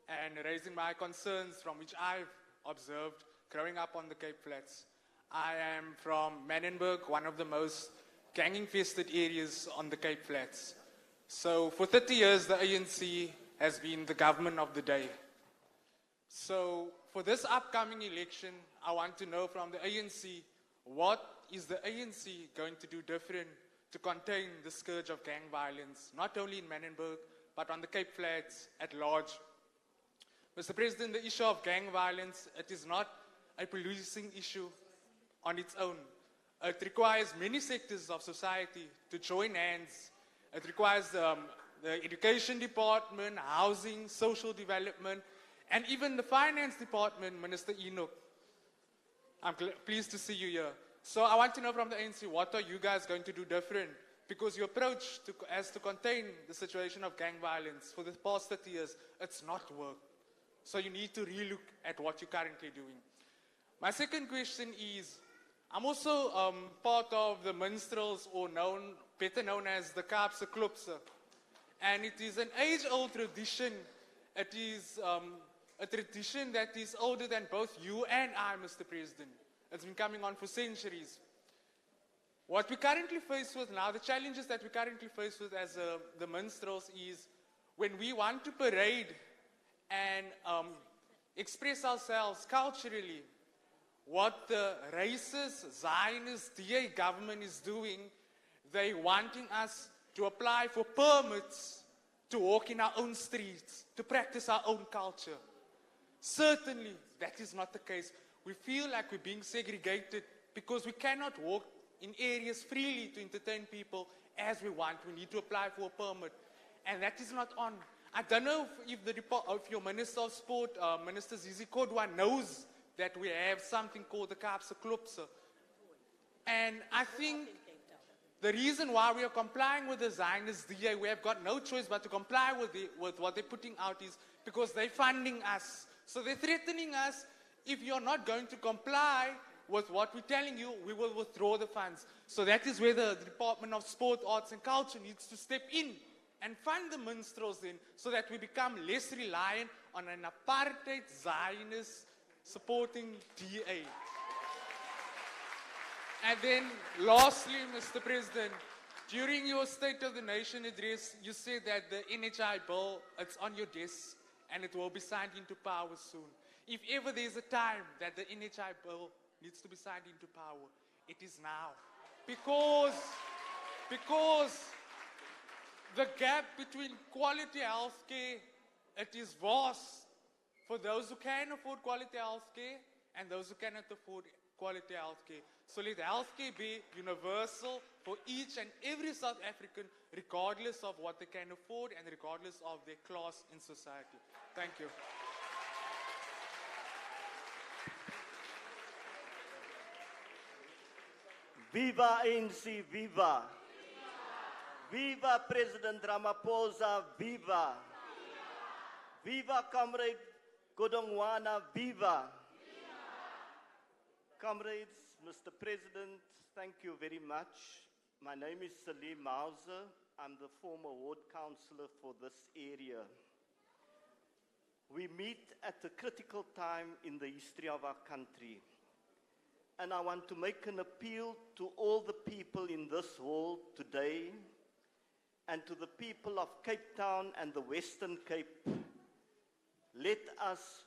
Speaker 14: and raising my concerns from which I've observed growing up on the Cape Flats. I am from Manenberg, one of the most gang-infested areas on the Cape Flats. So for 30 years, the ANC has been the government of the day. So for this upcoming election, I want to know from the ANC, what is the ANC going to do different to contain the scourge of gang violence, not only in Manenberg, but on the Cape Flats at large? Mr. President, the issue of gang violence, it is not a policing issue on its own. It requires many sectors of society to join hands. It requires the education department, housing, social development, and even the finance department, Minister Enoch. I'm pleased to see you here. So I want to know from the ANC, what are you guys going to do different? Because your approach as to contain the situation of gang violence for the past 30 years, it's not worked. So you need to relook at what you're currently doing. My second question is, I'm also part of the minstrels, or better known as the Kaapse Klopse. And it is an age-old tradition. It is a tradition that is older than both you and I, Mr. President. It's been coming on for centuries. What we currently face with now, the challenges that we currently face with as the minstrels is when we want to parade and express ourselves culturally, what the racist, Zionist DA government is doing, they're wanting us to apply for permits to walk in our own streets, to practice our own culture. Certainly, that is not the case. We feel like we're being segregated because we cannot walk in areas freely to entertain people as we want. We need to apply for a permit. And that is not on. I don't know if your Minister of Sport, Minister Zizi Kodwa, knows that we have something called the Kaapse Klopse. And I think the reason why we are complying with the Zionist DA, we have got no choice but to comply with what they're putting out, is because they're funding us. So they're threatening us, if you're not going to comply with what we're telling you, we will withdraw the funds. So that is where the Department of Sport, Arts and Culture needs to step in and fund the minstrels then, so that we become less reliant on an apartheid Zionist supporting DA. And then lastly, Mr. President, during your State of the Nation address, you said that the NHI bill, it's on your desk and it will be signed into power soon. If ever there's a time that the NHI bill needs to be signed into power, it is now. Because the gap between quality healthcare, it is vast for those who can afford quality healthcare and those who cannot afford quality healthcare. So let healthcare be universal for each and every South African, regardless of what they can afford and regardless of their class in society. Thank you.
Speaker 15: Viva ANC, viva! Viva President Ramaphosa, viva! Viva Comrade Godongwana, viva! Comrades, Mr. President, thank you very much. My name is Salim Mauser. I'm the former ward councillor for this area. We meet at a critical time in the history of our country. And I want to make an appeal to all the people in this hall today and to the people of Cape Town and the Western Cape. Let us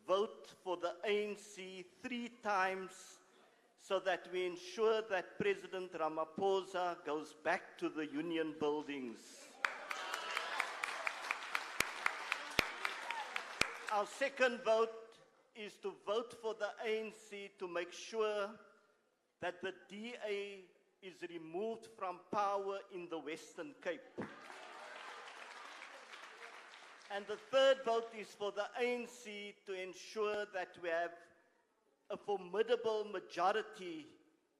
Speaker 15: vote for the ANC 3 times so that we ensure that President Ramaphosa goes back to the union buildings. Our second vote is to vote for the ANC to make sure that the DA is removed from power in the Western Cape. And the third vote is for the ANC to ensure that we have a formidable majority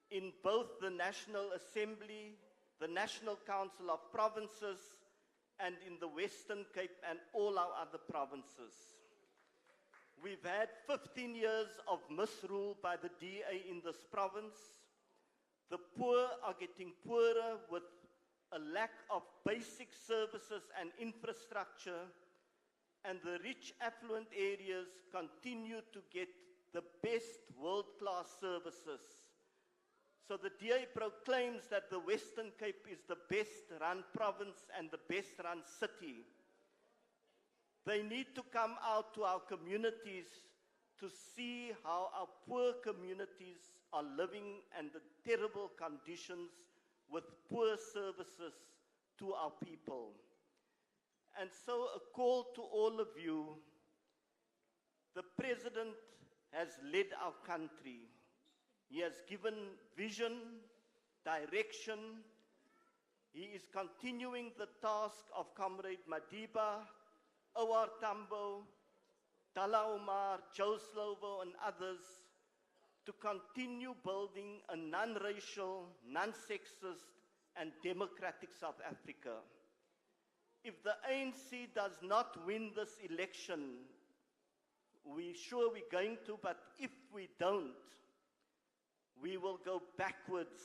Speaker 15: in both the National Assembly, the National Council of Provinces, and in the Western Cape and all our other provinces. We've had 15 years of misrule by the DA in this province. The poor are getting poorer with a lack of basic services and infrastructure, and the rich affluent areas continue to get the best world-class services. So the DA proclaims that the Western Cape is the best run province and the best run city. They need to come out to our communities to see how our poor communities are living under terrible conditions with poor services to our people. And so a call to all of you. The President has led our country. He has given vision, direction. He is continuing the task of Comrade Madiba, Owar Tambo, Dalla Umar, Joe Slovo, and others to continue building a non-racial, non-sexist, and democratic South Africa. If the ANC does not win this election, we're sure we're going to, but if we don't, we will go backwards.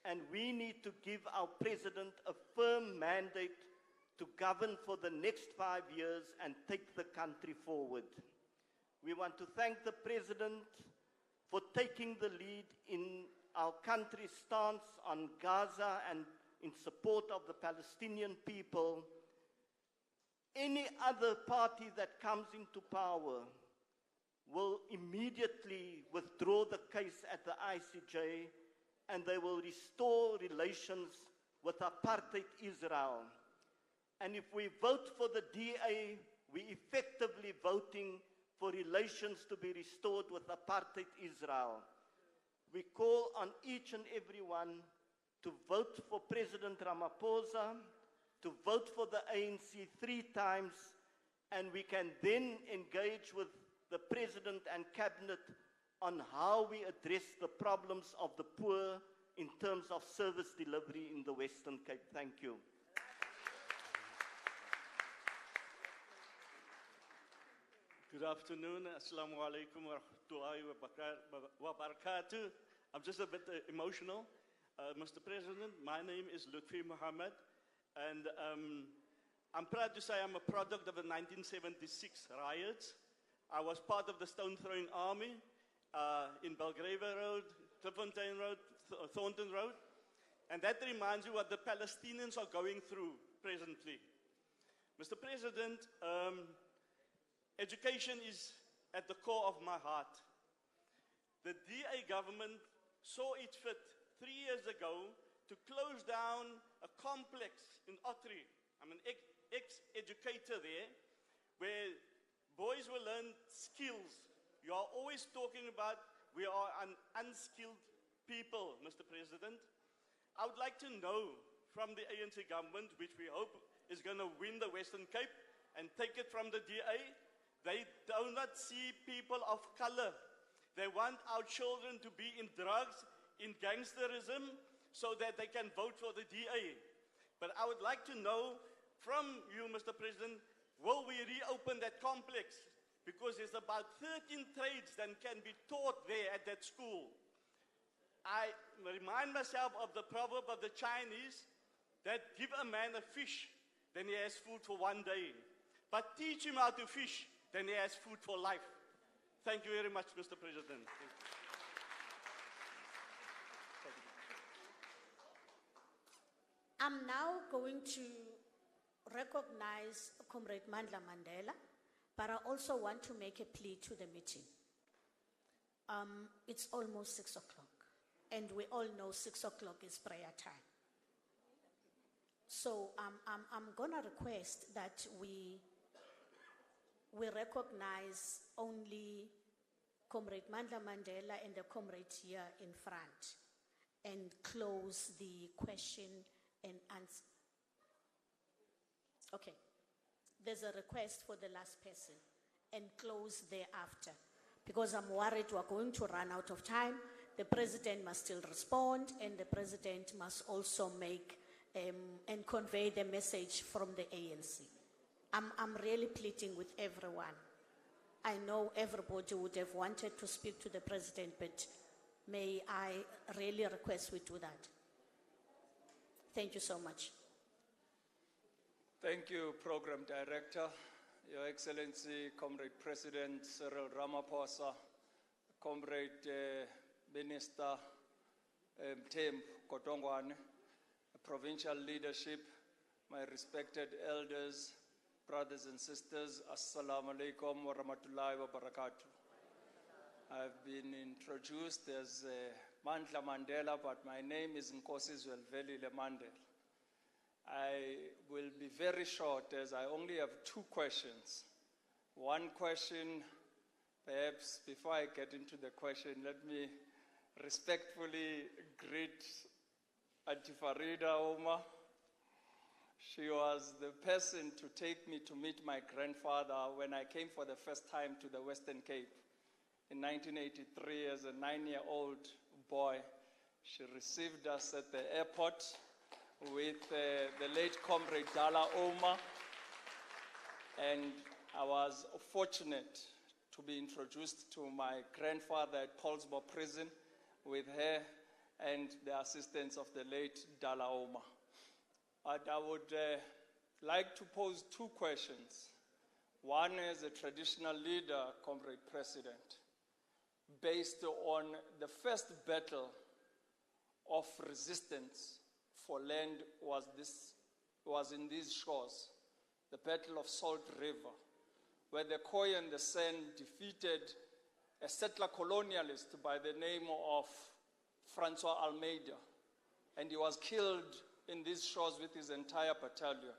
Speaker 15: And we need to give our president a firm mandate to govern for the next 5 years and take the country forward. We want to thank the president for taking the lead in our country's stance on Gaza and in support of the Palestinian people. Any other party that comes into power will immediately withdraw the case at the ICJ, and they will restore relations with apartheid Israel. And if we vote for the DA, we're effectively voting for relations to be restored with apartheid Israel. We call on each and every one to vote for President Ramaphosa, to vote for the ANC 3 times, and we can then engage with the President and Cabinet on how we address the problems of the poor in terms of service delivery in the Western Cape. Thank you.
Speaker 16: Good afternoon. Assalamu alaikum wa rahmatullahi wa barakatuh. I'm just a bit emotional. Mr. President, my name is Lutfi Muhammad, and I'm proud to say I'm a product of the 1976 riots. I was part of the stone-throwing army in Belgrave Road, Cliffontein Road, Thornton Road, and that reminds you what the Palestinians are going through presently. Mr. President, education is at the core of my heart. The DA government saw it fit 3 years ago to close down a complex in Ottery. I'm an ex-educator there, where boys will learn skills. You are always talking about we are an unskilled people, Mr. President. I would like to know from the ANC government, which we hope is going to win the Western Cape and take it from the DA, they do not see people of color. They want our children to be in drugs, in gangsterism, so that they can vote for the DA. But I would like to know from you, Mr. President, will we reopen that complex? Because there's about 13 trades that can be taught there at that school. I remind myself of the proverb of the Chinese that give a man a fish, then he has food for 1 day. But teach him how to fish, then he has food for life. Thank you very much, Mr. President.
Speaker 1: I'm now going to recognize Comrade Mandla Mandela, but I also want to make a plea to the meeting. It's almost 6 o'clock, and we all know 6 o'clock is prayer time. So I'm going to request that we recognize only Comrade Mandla Mandela and the comrade here in front, and close the question and answer. Okay, there's a request for the last person and close thereafter, because I'm worried we're going to run out of time. The president must still respond, and the president must also make and convey the message from the ANC. I'm really pleading with everyone. I know everybody would have wanted to speak to the president, but may I really request we do that? Thank you so much.
Speaker 17: Thank you, Program Director, Your Excellency, Comrade President Cyril Ramaphosa, Comrade Minister Tim Kotongwane, provincial leadership, my respected elders, brothers and sisters, Assalamu alaikum wa rahmatullahi wa barakatuh. I've been introduced as Mandla Mandela, but my name is Nkosi Zwelvelile Mandela. I will be very short as I only have 2 questions. One question, perhaps before I get into the question, let me respectfully greet Auntie Farida Oma. She was the person to take me to meet my grandfather when I came for the first time to the Western Cape. In 1983, as a 9-year-old boy, she received us at the airport with the late Comrade Dala Oma, and I was fortunate to be introduced to my grandfather at Paulsbo Prison with her and the assistance of the late Dala Oma. But I would like to pose 2 questions. One as a traditional leader, Comrade President, based on the first battle of resistance for land was in these shores, the Battle of Salt River, where the Khoi and the San defeated a settler colonialist by the name of Francois Almeida, and he was killed in these shores with his entire battalion.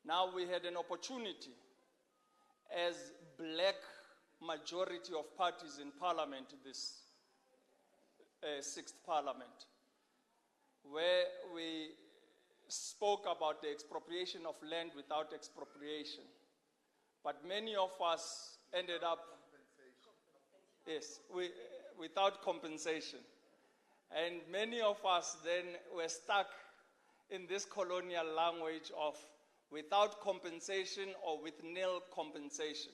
Speaker 17: Now we had an opportunity as black majority of parties in parliament, this 6th parliament, where we spoke about the expropriation of land without expropriation. But many of us ended up, without compensation. And many of us then were stuck in this colonial language of without compensation or with nil compensation.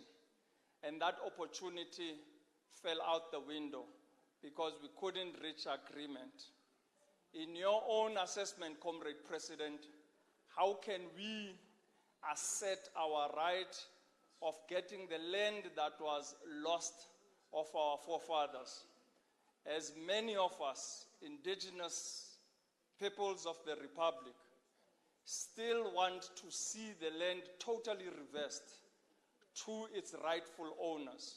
Speaker 17: And that opportunity fell out the window because we couldn't reach agreement. In your own assessment, Comrade President, how can we assert our right of getting the land that was lost of our forefathers? As many of us, indigenous peoples of the Republic, still want to see the land totally reversed to its rightful owners.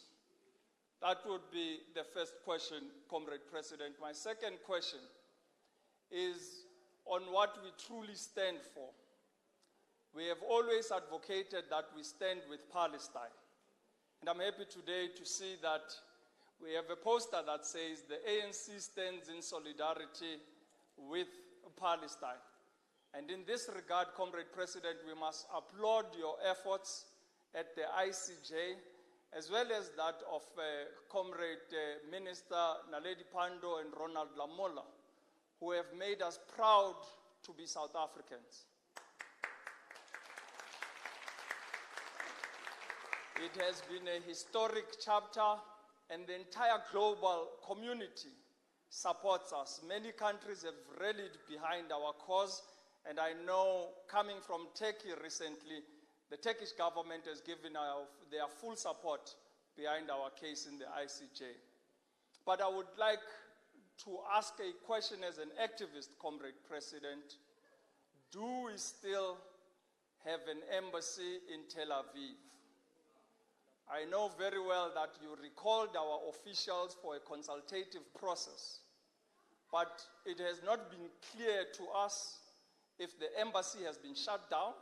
Speaker 17: That would be the first question, Comrade President. My second question is on what we truly stand for. We have always advocated that we stand with Palestine. And I'm happy today to see that we have a poster that says the ANC stands in solidarity with Palestine. And in this regard, Comrade President, we must applaud your efforts at the ICJ, as well as that of Comrade Minister Naledi Pandor and Ronald Lamola, who have made us proud to be South Africans. It has been a historic chapter, and the entire global community supports us. Many countries have rallied behind our cause, and I know, coming from Turkey recently, the Turkish government has given their full support behind our case in the ICJ. But I would like to ask a question as an activist, Comrade President. Do we still have an embassy in Tel Aviv? I know very well that you recalled our officials for a consultative process, but it has not been clear to us if the embassy has been shut down,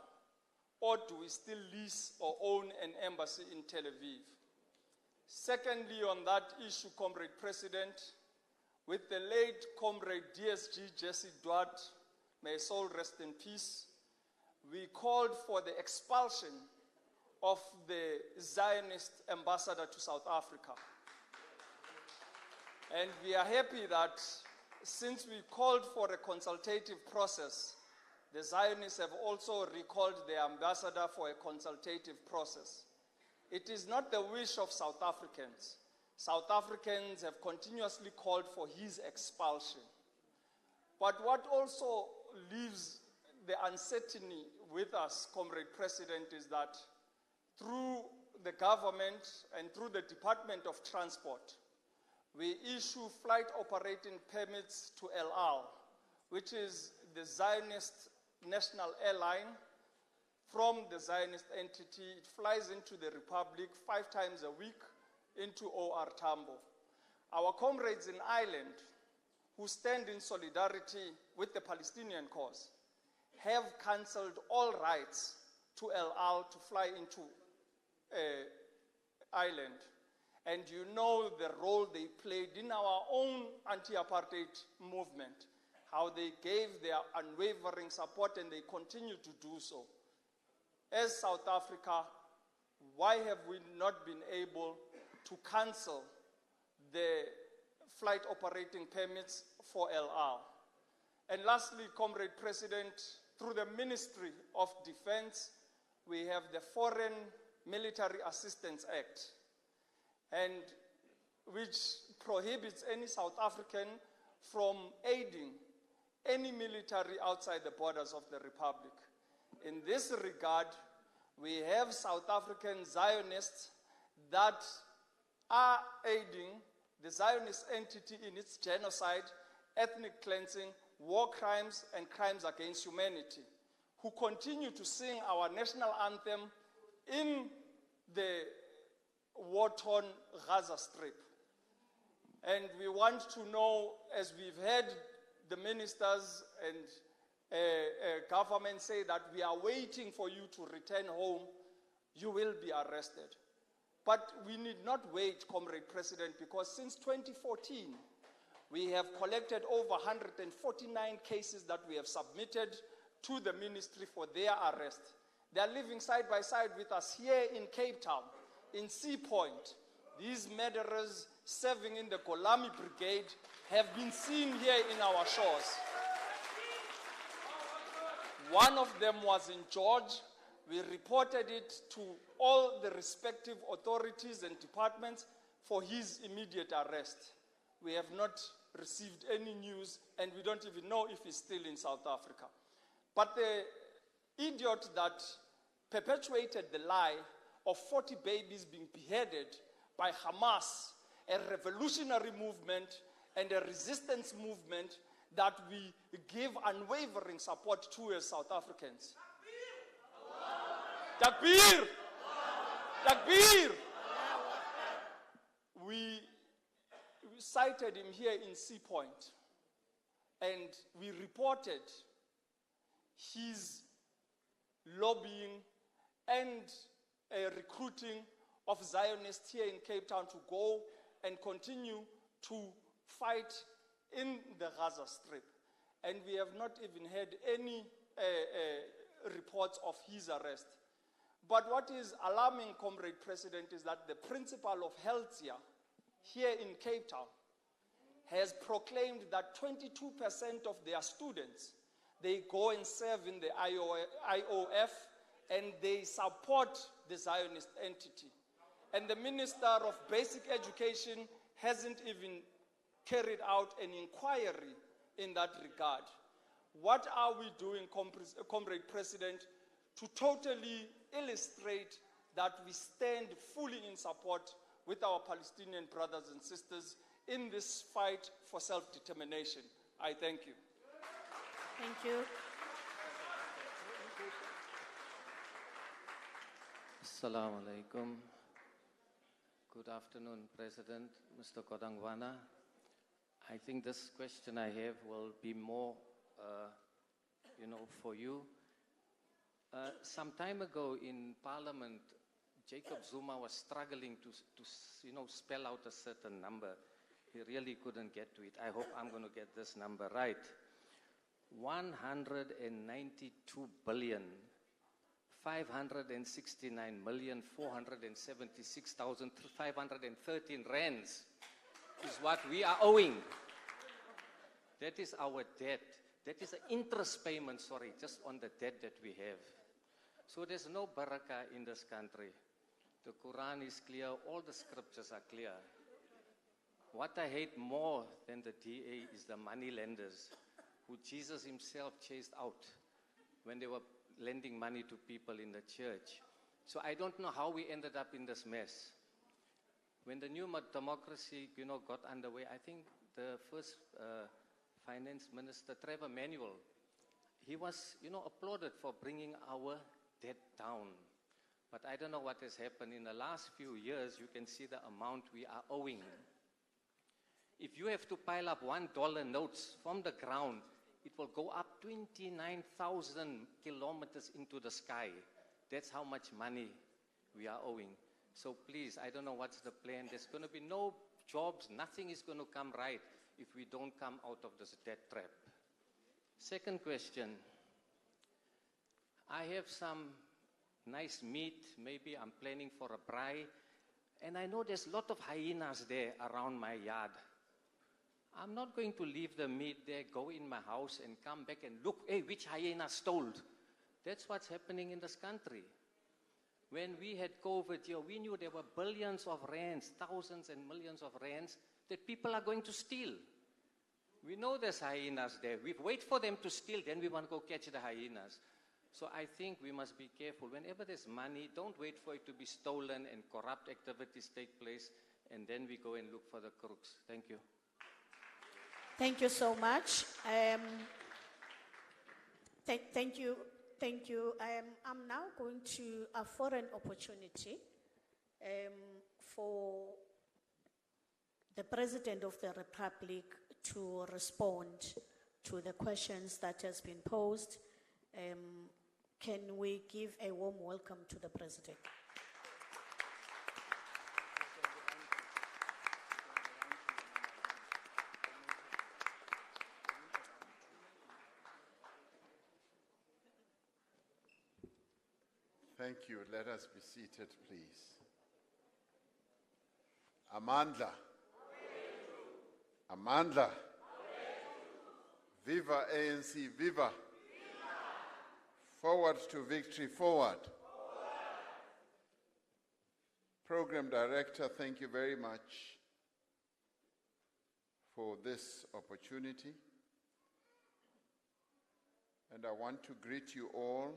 Speaker 17: or do we still lease or own an embassy in Tel Aviv? Secondly, on that issue, Comrade President, with the late Comrade DSG Jesse Duarte, may his soul rest in peace, we called for the expulsion of the Zionist ambassador to South Africa. And we are happy that since we called for a consultative process, the Zionists have also recalled their ambassador for a consultative process. It is not the wish of South Africans. South Africans have continuously called for his expulsion. But what also leaves the uncertainty with us, Comrade President, is that through the government and through the Department of Transport, we issue flight operating permits to El Al, which is the Zionist national airline. From the Zionist entity, it flies into the Republic 5 times a week into OR Tambo. Our comrades in Ireland, who stand in solidarity with the Palestinian cause, have cancelled all rights to El Al to fly into Ireland. And you know the role they played in our own anti-apartheid movement, how they gave their unwavering support and they continue to do so. As South Africa, why have we not been able to cancel the flight operating permits for El Al? And lastly, Comrade President, through the Ministry of Defense, we have the Foreign Military Assistance Act, and which prohibits any South African from aiding any military outside the borders of the Republic. In this regard, we have South African Zionists that are aiding the Zionist entity in its genocide, ethnic cleansing, war crimes, and crimes against humanity, who continue to sing our national anthem in the war-torn Gaza Strip. And we want to know, as we've heard the ministers and government say that we are waiting for you to return home, you will be arrested. But we need not wait, Comrade President, because since 2014, we have collected over 149 cases that we have submitted to the ministry for their arrest. They are living side by side with us here in Cape Town, in Sea Point. These murderers serving in the Golami Brigade have been seen here in our shores. One of them was in George. We reported it to all the respective authorities and departments for his immediate arrest. We have not received any news, and we don't even know if he's still in South Africa. But the idiot that perpetuated the lie of 40 babies being beheaded by Hamas, a revolutionary movement and a resistance movement that we give unwavering support to as South Africans. Takbir! Takbir! We cited him here in Sea Point, and we reported his lobbying and recruiting of Zionists here in Cape Town to go and continue to fight in the Gaza Strip. And we have not even had any reports of his arrest. But what is alarming, Comrade President, is that the principal of Healthia here in Cape Town has proclaimed that 22% of their students, they go and serve in the IOF and they support the Zionist entity. And the Minister of Basic Education hasn't even carried out an inquiry in that regard. What are we doing, Comrade President, to totally illustrate that we stand fully in support with our Palestinian brothers and sisters in this fight for self-determination? I thank you.
Speaker 1: Thank you.
Speaker 18: Assalamu alaikum. Good afternoon, President, Mr. Kodangwana. I think this question I have will be more, for you. Some time ago in Parliament, Jacob Zuma was struggling to spell out a certain number. He really couldn't get to it. I hope I'm going to get this number right. 192,569,476,513 rands is what we are owing. That is our debt. That is an interest payment, just on the debt that we have. So there's no barakah in this country. The Quran is clear, all the scriptures are clear. What I hate more than the DA is the money lenders, who Jesus himself chased out when they were lending money to people in the church. So I don't know how we ended up in this mess. When the new democracy, got underway, I think the first finance minister, Trevor Manuel, he was, applauded for bringing our debt down. But I don't know what has happened. In the last few years, you can see the amount we are owing. If you have to pile up $1 notes from the ground, it will go up 29,000 kilometers into the sky. That's how much money we are owing. So please, I don't know what's the plan. There's going to be no jobs. Nothing is going to come right if we don't come out of this debt trap. Second question. I have some nice meat. Maybe I'm planning for a braai. And I know there's a lot of hyenas there around my yard. I'm not going to leave the meat there, go in my house and come back and look, hey, which hyena stole? That's what's happening in this country. When we had COVID here, we knew there were billions of rands, thousands and millions of rands that people are going to steal. We know there's hyenas there. We wait for them to steal, then we want to go catch the hyenas. So I think we must be careful. Whenever there's money, don't wait for it to be stolen and corrupt activities take place, and then we go and look for the crooks. Thank you.
Speaker 1: Thank you so much. Thank you. Thank you. I'm now going to offer an opportunity for the President of the Republic to respond to the questions that has been posed. Can we give a warm welcome to the President?
Speaker 19: Thank you. Let us be seated, please. Amandla. Amandla. Viva ANC, viva. Forward to victory, forward. Program Director, thank you very much for this opportunity. And I want to greet you all,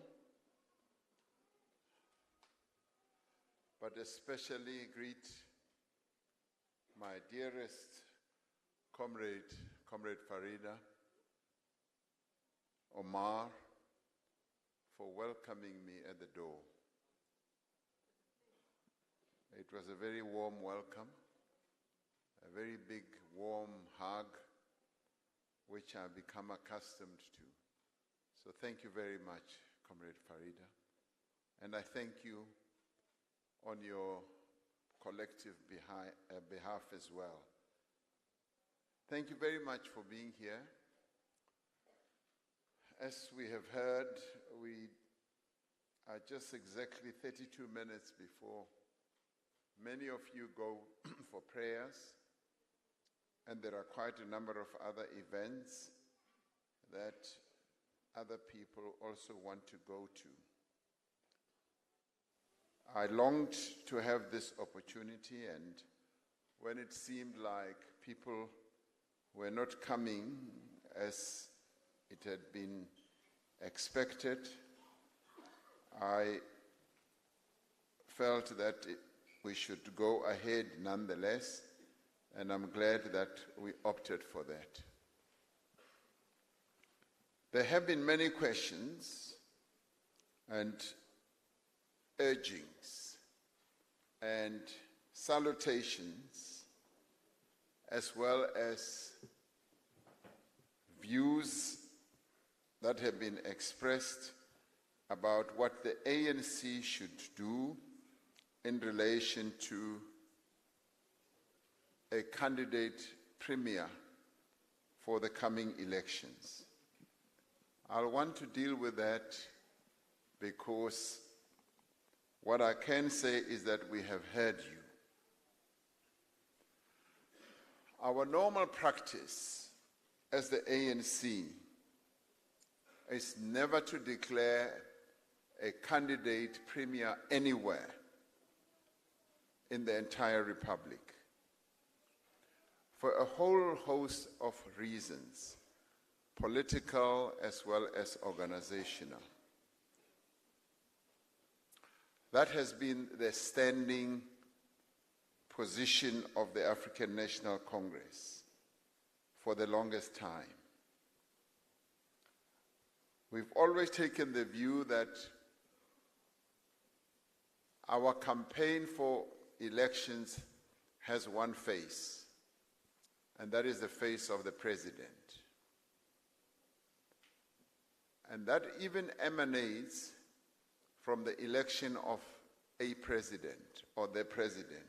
Speaker 19: but especially greet my dearest comrade Farida, Omar, for welcoming me at the door. It was a very warm welcome, a very big, warm hug, which I've become accustomed to. So thank you very much, Comrade Farida. And I thank you on your collective behalf as well. Thank you very much for being here. As we have heard, we are just exactly 32 minutes before many of you go for prayers, and there are quite a number of other events that other people also want to go to. I longed to have this opportunity, and when it seemed like people were not coming as it had been expected, I felt that we should go ahead nonetheless, and I'm glad that we opted for that. There have been many questions and urgings and salutations, as well as views that have been expressed about what the ANC should do in relation to a candidate premier for the coming elections. I'll want to deal with that because what I can say is that we have heard you. Our normal practice as the ANC is never to declare a candidate premier anywhere in the entire Republic, for a whole host of reasons, political as well as organizational. That has been the standing position of the African National Congress for the longest time. We've always taken the view that our campaign for elections has one face, and that is the face of the president. And that even emanates from the election of a president or the president.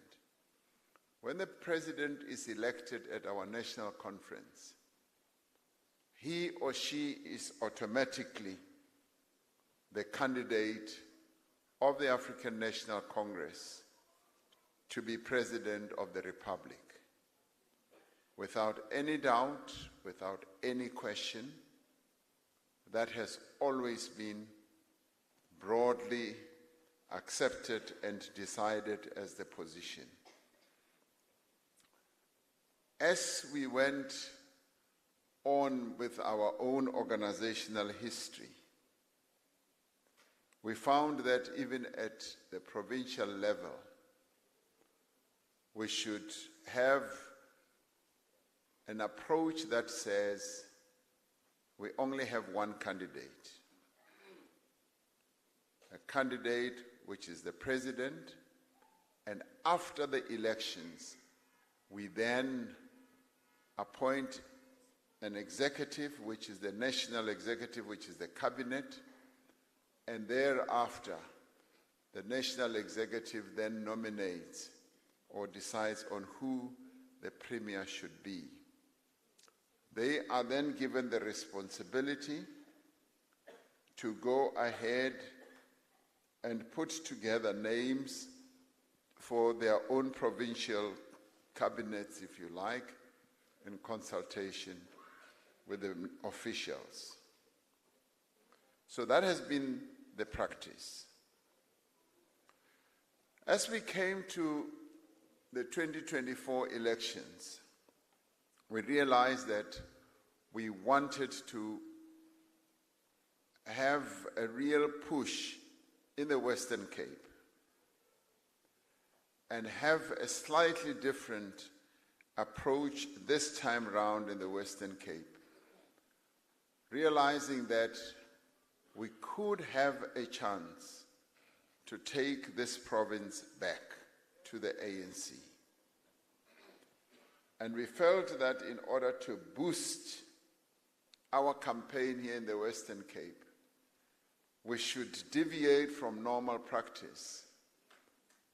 Speaker 19: When the president is elected at our national conference, he or she is automatically the candidate of the African National Congress to be President of the Republic. Without any doubt, without any question, that has always been broadly accepted and decided as the position. As we went on with our own organizational history, we found that even at the provincial level, we should have an approach that says we only have one candidate. A candidate which is the president, and after the elections, we then appoint an executive, which is the national executive, which is the cabinet, and thereafter, the national executive then nominates or decides on who the premier should be. They are then given the responsibility to go ahead and put together names for their own provincial cabinets, if you like, in consultation with the officials. So that has been the practice. As we came to the 2024 elections, we realized that we wanted to have a real push in the Western Cape and have a slightly different approach this time round in the Western Cape, realizing that we could have a chance to take this province back to the ANC. And we felt that in order to boost our campaign here in the Western Cape, we should deviate from normal practice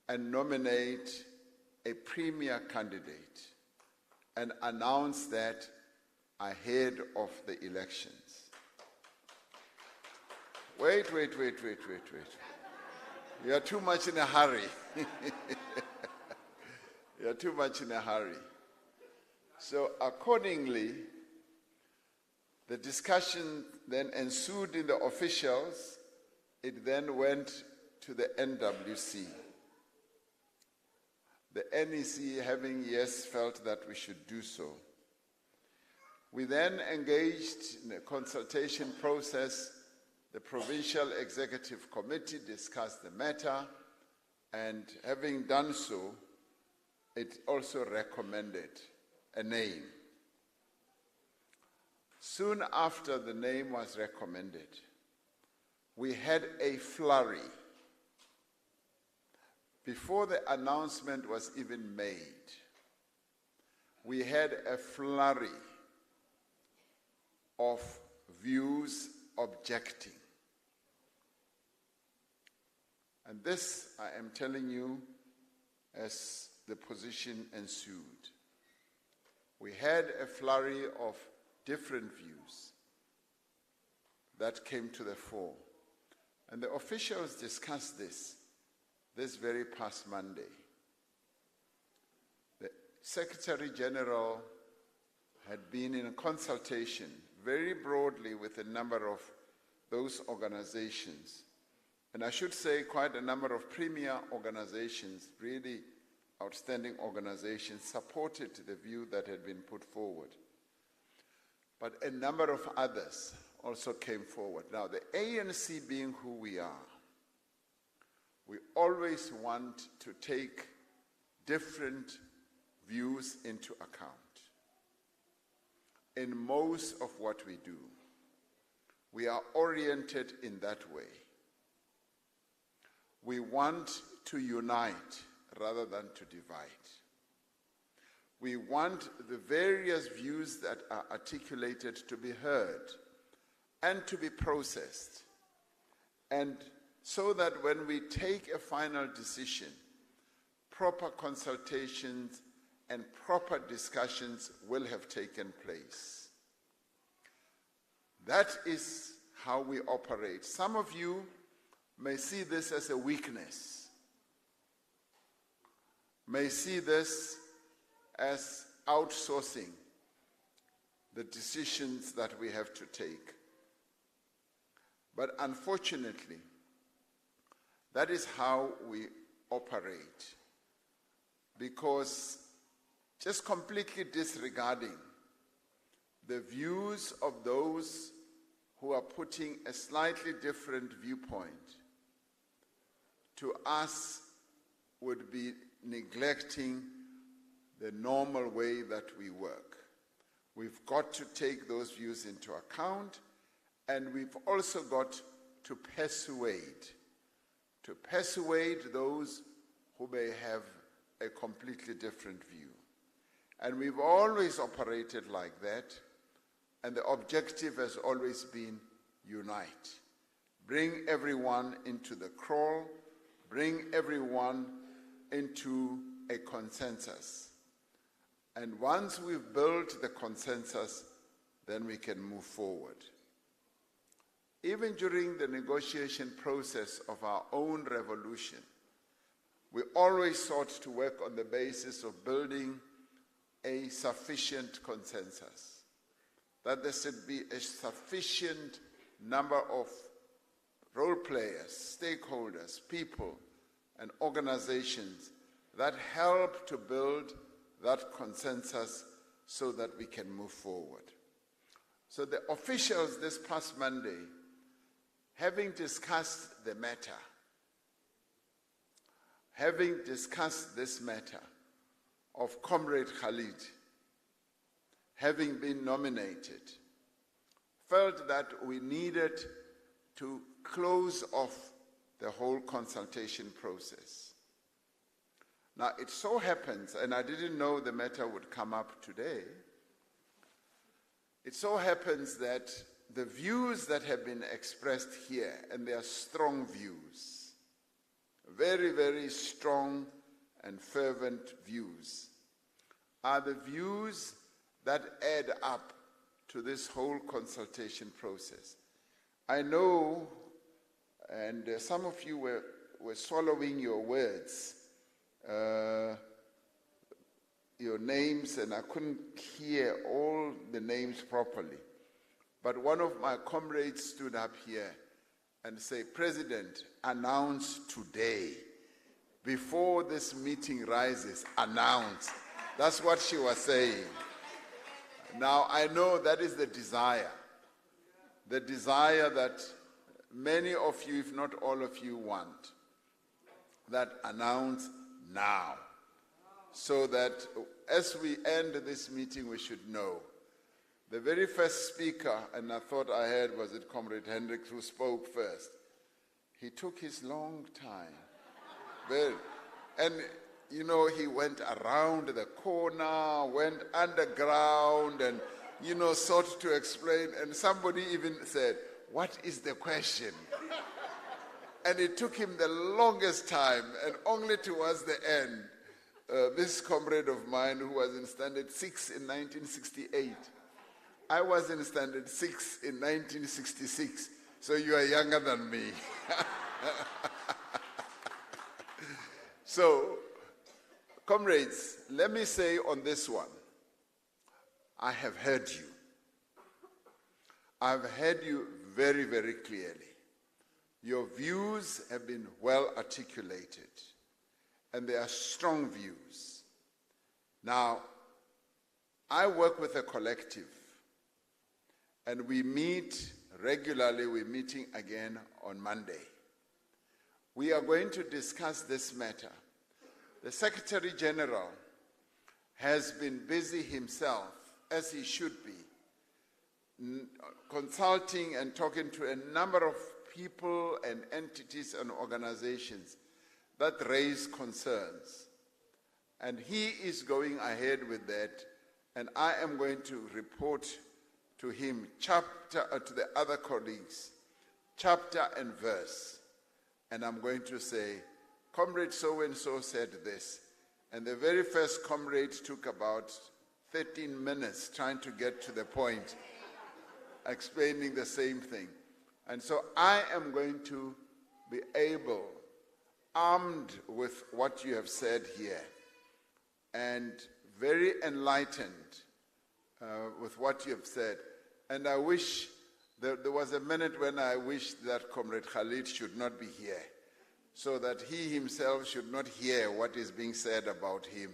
Speaker 19: and nominate a premier candidate and announce that ahead of the elections. Wait. You are too much in a hurry. You are too much in a hurry. So accordingly, the discussion then ensued in the officials. It then went to the NWC. The NEC, having felt that we should do so. We then engaged in a consultation process. The Provincial Executive Committee discussed the matter, and having done so, it also recommended a name. Soon after the name was recommended, we had a flurry. Before the announcement was even made, we had a flurry of views objecting. And this, I am telling you, as the position ensued. We had a flurry of different views that came to the fore. And the officials discussed this very past Monday. The Secretary General had been in a consultation very broadly with a number of those organizations. And I should say quite a number of premier organizations really outstanding organizations supported the view that had been put forward. But a number of others also came forward. Now, the ANC being who we are, we always want to take different views into account in most of what we do. We are oriented in that way. We want to unite rather than to divide. We want the various views that are articulated to be heard and to be processed, and so that when we take a final decision, proper consultations and proper discussions will have taken place. That is how we operate. Some of you may see this as a weakness, may see this as outsourcing the decisions that we have to take. But unfortunately, that is how we operate, because just completely disregarding the views of those who are putting a slightly different viewpoint to us would be neglecting the normal way that we work. We've got to take those views into account, and we've also got to persuade those who may have a completely different view. And we've always operated like that, and the objective has always been unite. Bring everyone into the crawl, bring everyone into a consensus. And once we've built the consensus, then we can move forward. Even during the negotiation process of our own revolution, we always sought to work on the basis of building a sufficient consensus, that there should be a sufficient number of role players, stakeholders, people, and organizations that help to build that consensus so that we can move forward. So the officials this past Monday, having discussed the matter, having discussed this matter of Comrade Khalid having been nominated, felt that we needed to close off the whole consultation process. Now, it so happens, and I didn't know the matter would come up today, it so happens that the views that have been expressed here, and they are strong views, very, very strong and fervent views, are the views that add up to this whole consultation process. I know, and some of you were swallowing your words, your names, and I couldn't hear all the names properly. But one of my comrades stood up here and said, "President, announce today. Before this meeting rises, announce." That's what she was saying. Now, I know that is the desire that many of you, if not all of you, want. That announce now, so that as we end this meeting, we should know. The very first speaker, and I thought I heard, was it Comrade Hendricks, who spoke first. He took his long time. And, you know, he went around the corner, went underground, and, you know, sought to explain. And somebody even said, "What is the question?" And it took him the longest time, and only towards the end, this comrade of mine who was in Standard 6 in 1968, I was in Standard 6 in 1966, so you are younger than me. So, comrades, let me say on this one, I have heard you. I've heard you very, very clearly. Your views have been well articulated. and there are strong views. Now, I work with a collective, and we meet regularly. We're meeting again on Monday. We are going to discuss this matter. The Secretary General has been busy himself, as he should be, consulting and talking to a number of people and entities and organizations that raise concerns. And he is going ahead with that, and I am going to report to him to the other colleagues, chapter and verse. And I'm going to say, Comrade so-and-so said this. And the very first comrade took about 13 minutes trying to get to the point, explaining the same thing. And so I am going to be able, armed with what you have said here, and very enlightened with what you have said. And I wish, there was a minute when I wished that Comrade Khalid should not be here, so that he himself should not hear what is being said about him.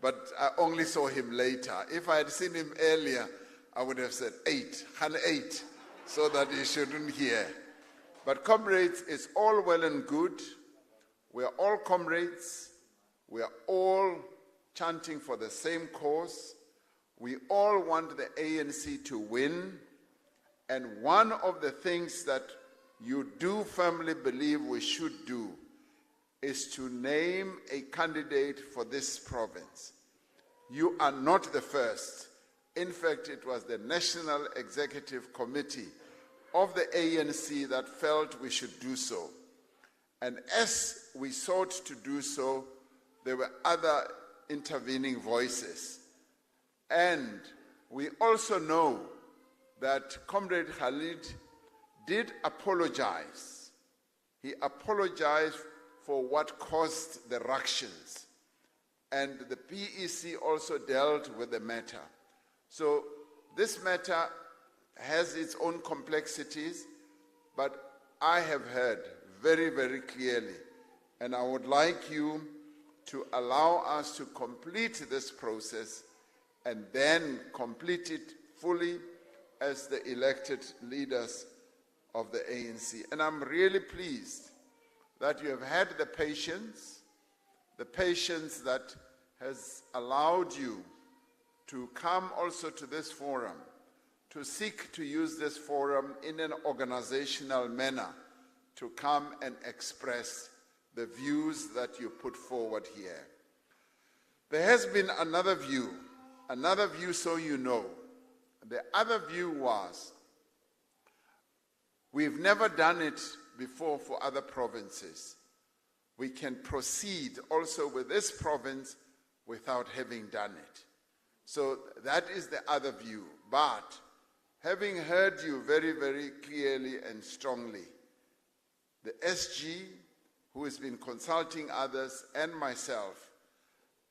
Speaker 19: But I only saw him later. If I had seen him earlier, I would have said 8, so that he shouldn't hear. But comrades, it's all well and good. We are all comrades. We are all chanting for the same cause. We all want the ANC to win. And one of the things that you do firmly believe we should do is to name a candidate for this province. You are not the first. In fact, it was the National Executive Committee of the ANC that felt we should do so. And as we sought to do so, there were other intervening voices. And we also know that Comrade Khalid did apologize. He apologized for what caused the ructions. And the PEC also dealt with the matter. So this matter has its own complexities, but I have heard very, very clearly, and I would like you to allow us to complete this process and then complete it fully as the elected leaders of the ANC. And I'm really pleased that you have had the patience that has allowed you to come also to this forum, to seek to use this forum in an organizational manner to come and express the views that you put forward here. There has been another view so you know. The other view was, we've never done it before for other provinces. We can proceed also with this province without having done it. So that is the other view. But having heard you very, very clearly and strongly, the SG, who has been consulting others, and myself,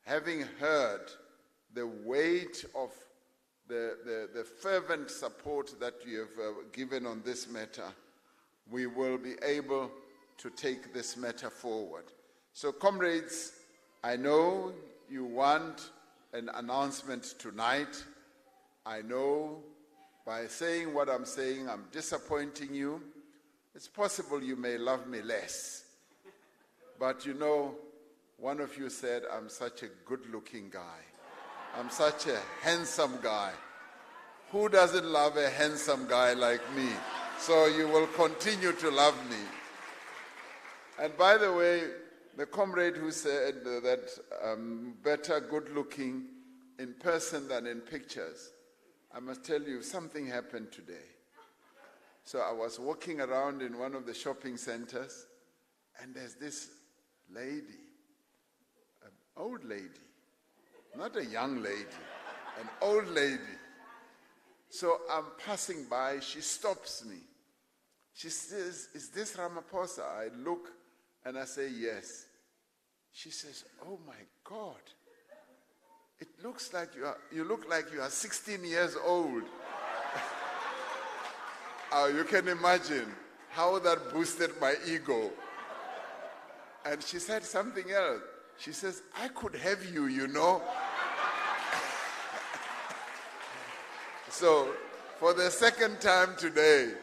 Speaker 19: having heard the weight of the fervent support that you have given on this matter, we will be able to take this matter forward. So, comrades, I know you want an announcement tonight. I know by saying what I'm saying, I'm disappointing you. It's possible you may love me less. But you know, one of you said, I'm such a good-looking guy. I'm such a handsome guy. Who doesn't love a handsome guy like me? So you will continue to love me. And by the way, the comrade who said that better good-looking in person than in pictures, I must tell you, something happened today. So I was walking around in one of the shopping centers, and there's this lady, an old lady, not a young lady, an old lady. So I'm passing by, she stops me. She says, "Is this Ramaphosa?" I look and I say, "Yes." She says, "Oh my God, it looks like you look like you are 16 years old." You can imagine how that boosted my ego. And she said something else. She says, I could have you, you know. So, for the second time today,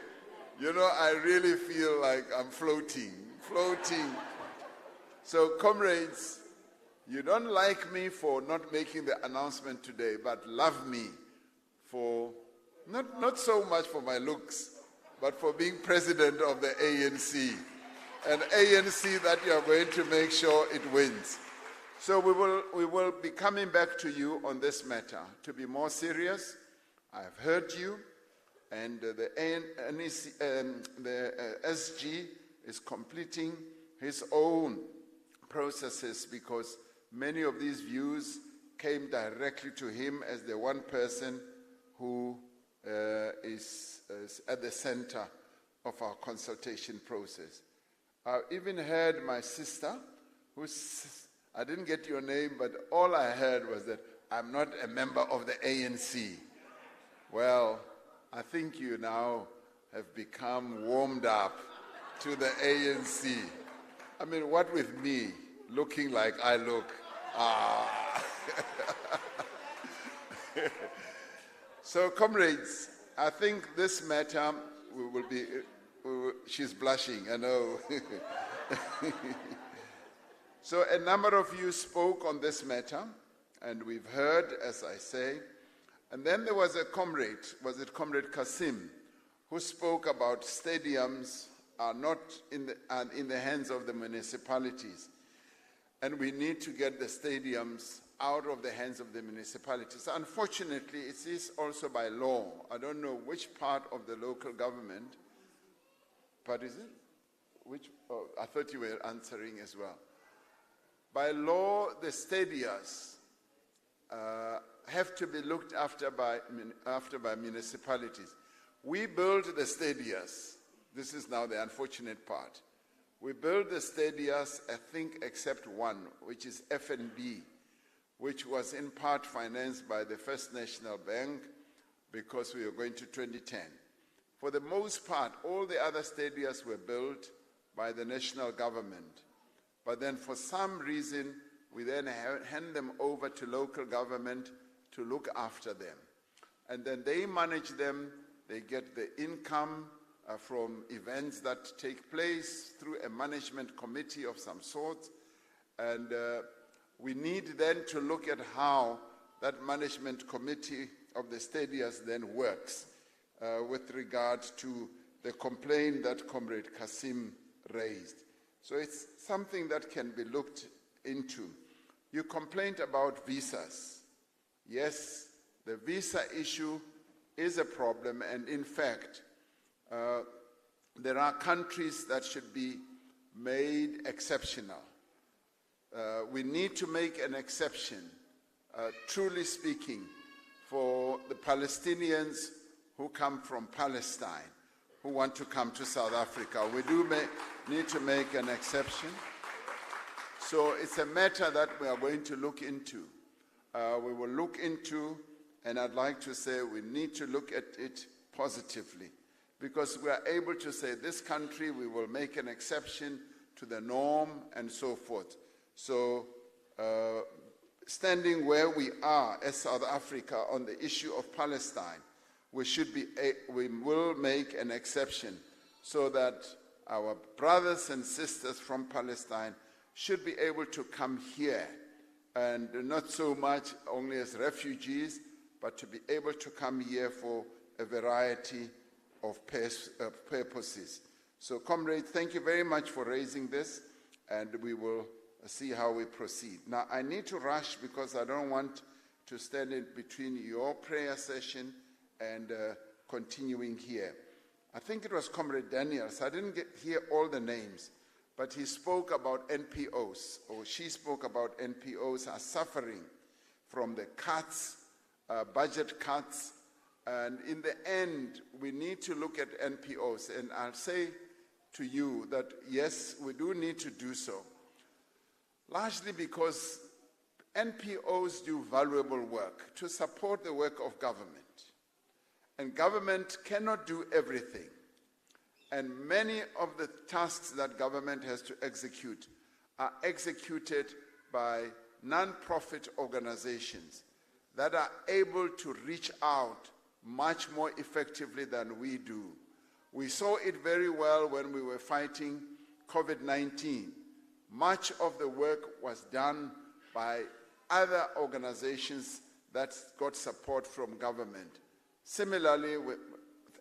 Speaker 19: you know, I really feel like I'm floating. So, comrades, you don't like me for not making the announcement today, but love me for, not so much for my looks, but for being president of the ANC. An ANC that you are going to make sure it wins. So we will be coming back to you on this matter. To be more serious, I've heard you, and the SG is completing his own processes because many of these views came directly to him as the one person who is at the center of our consultation process. I even heard my sister, I didn't get your name, but all I heard was that I'm not a member of the ANC. Well, I think you now have become warmed up to the ANC. I mean, what with me looking like I look? So, comrades, I think this matter she's blushing, I know. So a number of you spoke on this matter, and we've heard, as I say. And then there was a comrade, was it Comrade Kasim, who spoke about stadiums are not in the hands of the municipalities. And we need to get the stadiums out of the hands of the municipalities. Unfortunately, it is also by law. I don't know which part of the local government, but is it? I thought you were answering as well. By law, the stadiums have to be looked after by municipalities. We build the stadiums. This is now the unfortunate part. We build the stadiums, I think, except one, which is FNB, which was in part financed by the First National Bank because we were going to 2010. For the most part, all the other stadiums were built by the national government. But then for some reason, we then hand them over to local government to look after them. And then they manage them, they get the income from events that take place through a management committee of some sort. And we need then to look at how that management committee of the stadiums then works with regard to the complaint that Comrade Kasim raised. So it's something that can be looked into. You complained about visas. Yes, the visa issue is a problem, and in fact, there are countries that should be made exceptional. We need to make an exception, truly speaking, for the Palestinians who come from Palestine, who want to come to South Africa. We do need to make an exception. So it's a matter that we are going to look into. We will look into, and I'd like to say we need to look at it positively, because we are able to say this country, we will make an exception to the norm and so forth. So standing where we are as South Africa on the issue of Palestine, we will make an exception so that our brothers and sisters from Palestine should be able to come here, and not so much only as refugees, but to be able to come here for a variety of purposes. So, comrade, thank you very much for raising this, and we will see how we proceed. Now, I need to rush because I don't want to stand in between your prayer session and continuing here. I think it was Comrade Daniels. I didn't hear all the names, but he spoke about NPOs, or she spoke about NPOs are suffering from the cuts, budget cuts, and in the end, we need to look at NPOs. And I'll say to you that, yes, we do need to do so, largely because NPOs do valuable work to support the work of government. And government cannot do everything. And many of the tasks that government has to execute are executed by non-profit organizations that are able to reach out much more effectively than we do. We saw it very well when we were fighting COVID-19. Much of the work was done by other organizations that got support from government. Similarly, with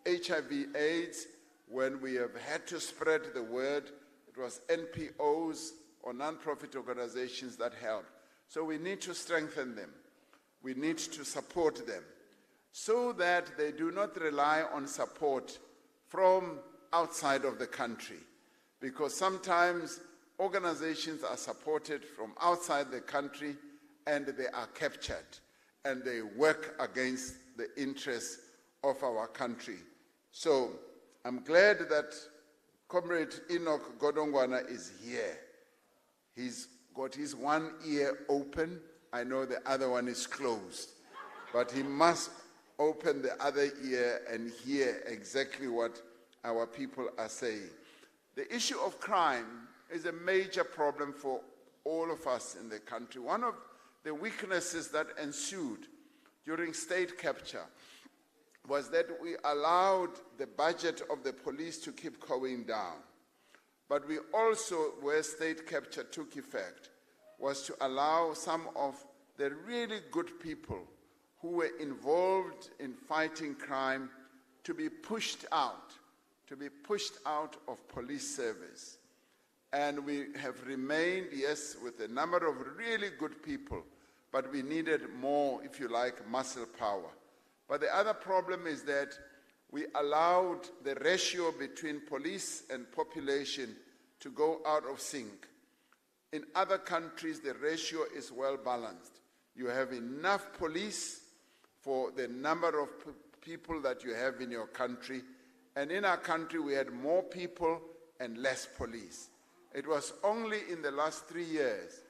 Speaker 19: HIV/AIDS, when we have had to spread the word, it was NPOs or non-profit organizations that helped. So we need to strengthen them. We need to support them so that they do not rely on support from outside of the country. Because sometimes organizations are supported from outside the country and they are captured and they work against the interests of our country. So I'm glad that Comrade Enoch Godongwana is here. He's got his one ear open. I know the other one is closed. But he must open the other ear and hear exactly what our people are saying. The issue of crime is a major problem for all of us in the country. One of the weaknesses that ensued during state capture was that we allowed the budget of the police to keep going down. But we also, where state capture took effect, was to allow some of the really good people who were involved in fighting crime to be pushed out of police service. And we have remained, yes, with a number of really good people, but we needed more, if you like, muscle power. But the other problem is that we allowed the ratio between police and population to go out of sync. In other countries, the ratio is well balanced. You have enough police for the number of people that you have in your country. And in our country, we had more people and less police. It was only in the last 3 years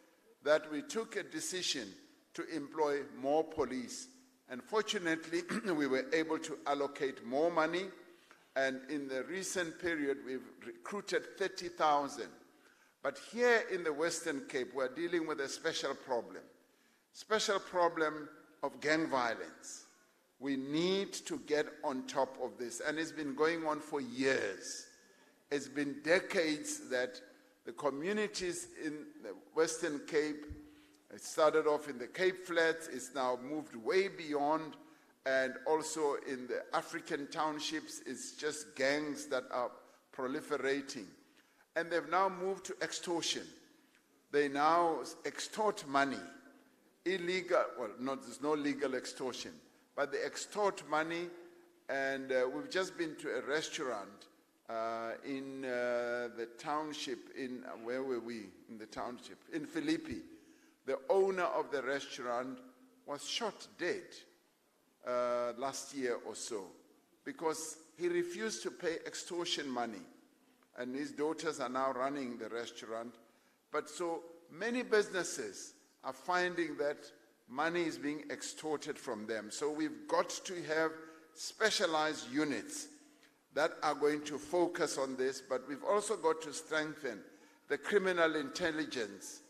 Speaker 19: that we took a decision to employ more police. And fortunately, we were able to allocate more money. And in the recent period, we've recruited 30,000. But here in the Western Cape, we're dealing with a special problem of gang violence. We need to get on top of this. And it's been going on for years. It's been decades that the communities in the Western Cape, it started off in the Cape Flats, it's now moved way beyond, and also in the African townships, it's just gangs that are proliferating. And they've now moved to extortion. They now extort money. Illegal, well, there's no legal extortion, but they extort money, and we've just been to a restaurant in the township, where were we in the township? In Philippi. The owner of the restaurant was shot dead last year or so because he refused to pay extortion money. And his daughters are now running the restaurant. But so many businesses are finding that money is being extorted from them. So we've got to have specialized units that are going to focus on this, but we've also got to strengthen the criminal intelligence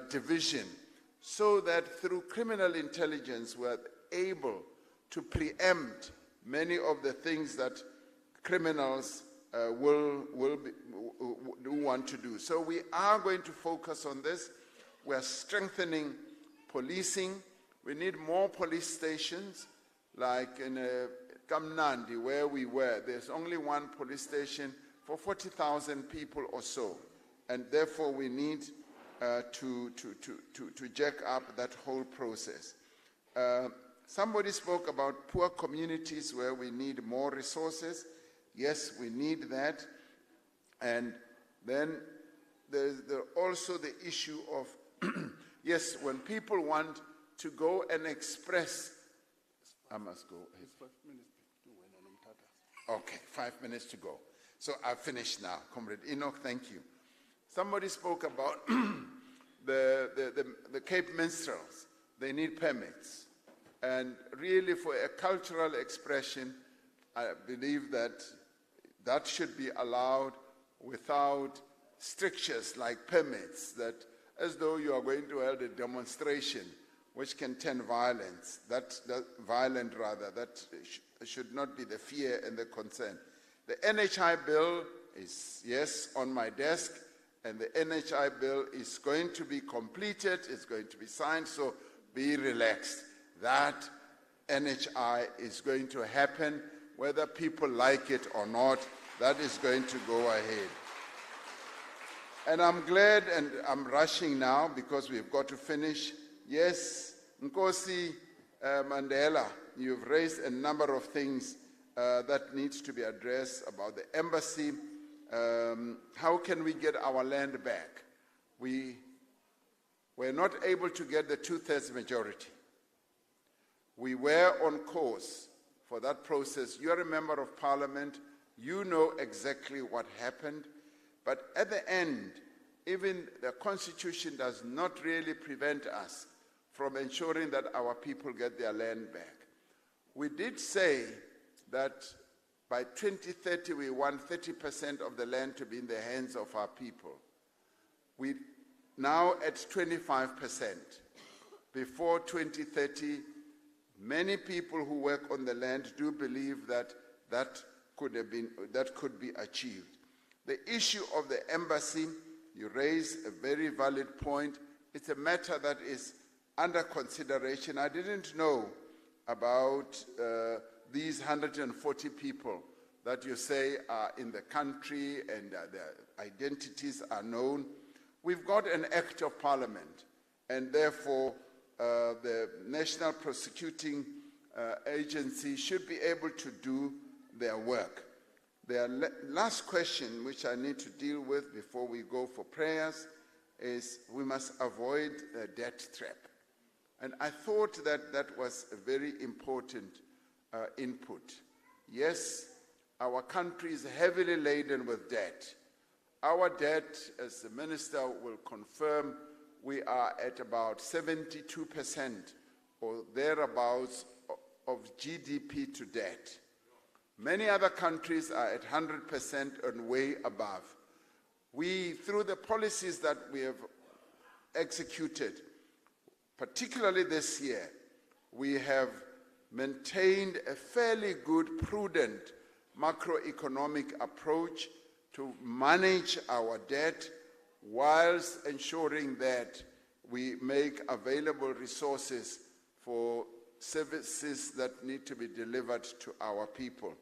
Speaker 19: division so that through criminal intelligence we're able to preempt many of the things that criminals will want to do. So we are going to focus on this. We're strengthening policing. We need more police stations, like in Kamnandi, where we were. There's only one police station for 40,000 people or so. And therefore, we need to jack up that whole process. Somebody spoke about poor communities where we need more resources. Yes, we need that. And then there's also the issue of, yes, when people want to go and express, I must go. Okay, 5 minutes to go. So I've finished now. Comrade Enoch, thank you. Somebody spoke about the Cape minstrels. They need permits. And really for a cultural expression, I believe that that should be allowed without strictures like permits, that as though you are going to hold a demonstration which can turn violence. That should not be the fear and the concern. The NHI bill is, yes, on my desk, and the NHI bill is going to be completed, it's going to be signed, so be relaxed. That NHI is going to happen, whether people like it or not, that is going to go ahead. And I'm glad, and I'm rushing now because we've got to finish. Yes, Nkosi Mandela, you've raised a number of things that needs to be addressed about the embassy. How can we get our land back? We were not able to get the 2/3 majority. We were on course for that process. You're a member of parliament. You know exactly what happened. But at the end, even the Constitution does not really prevent us from ensuring that our people get their land back. We did say that by 2030 we want 30% of the land to be in the hands of our people. We now at 25%. Before 2030, many people who work on the land do believe that that could be achieved. The issue of the embassy, you raise a very valid point. It's a matter that is under consideration. I didn't know about these 140 people that you say are in the country and their identities are known. We've got an Act of Parliament, and therefore the National Prosecuting Agency should be able to do their work. The last question, which I need to deal with before we go for prayers, is we must avoid the debt trap. And I thought that that was a very important input. Yes, our country is heavily laden with debt. Our debt, as the minister will confirm, we are at about 72% or thereabouts of GDP to debt. Many other countries are at 100% and way above. We, through the policies that we have executed, particularly this year, we have maintained a fairly good, prudent macroeconomic approach to manage our debt whilst ensuring that we make available resources for services that need to be delivered to our people.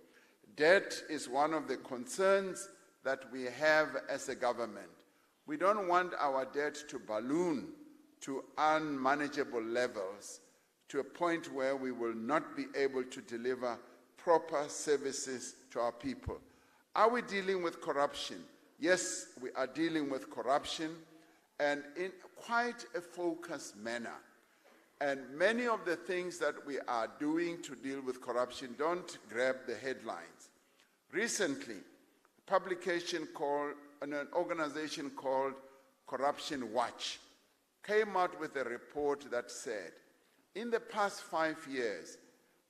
Speaker 19: Debt is one of the concerns that we have as a government. We don't want our debt to balloon to unmanageable levels, to a point where we will not be able to deliver proper services to our people. Are we dealing with corruption? Yes, we are dealing with corruption, and in quite a focused manner. And many of the things that we are doing to deal with corruption don't grab the headlines. Recently, a publication called, an organization called Corruption Watch came out with a report that said, in the past 5 years,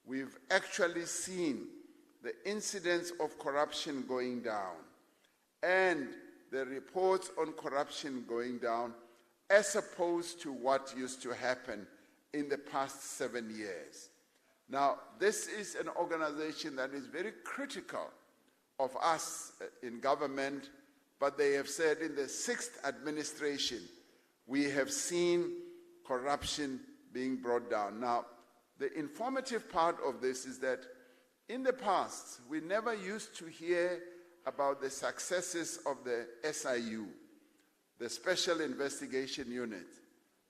Speaker 19: we've actually seen the incidence of corruption going down and the reports on corruption going down as opposed to what used to happen in the past 7 years. Now, this is an organization that is very critical of us in government, but they have said in the 6th administration, we have seen corruption being brought down. Now, the informative part of this is that in the past, we never used to hear about the successes of the SIU, the Special Investigation Unit.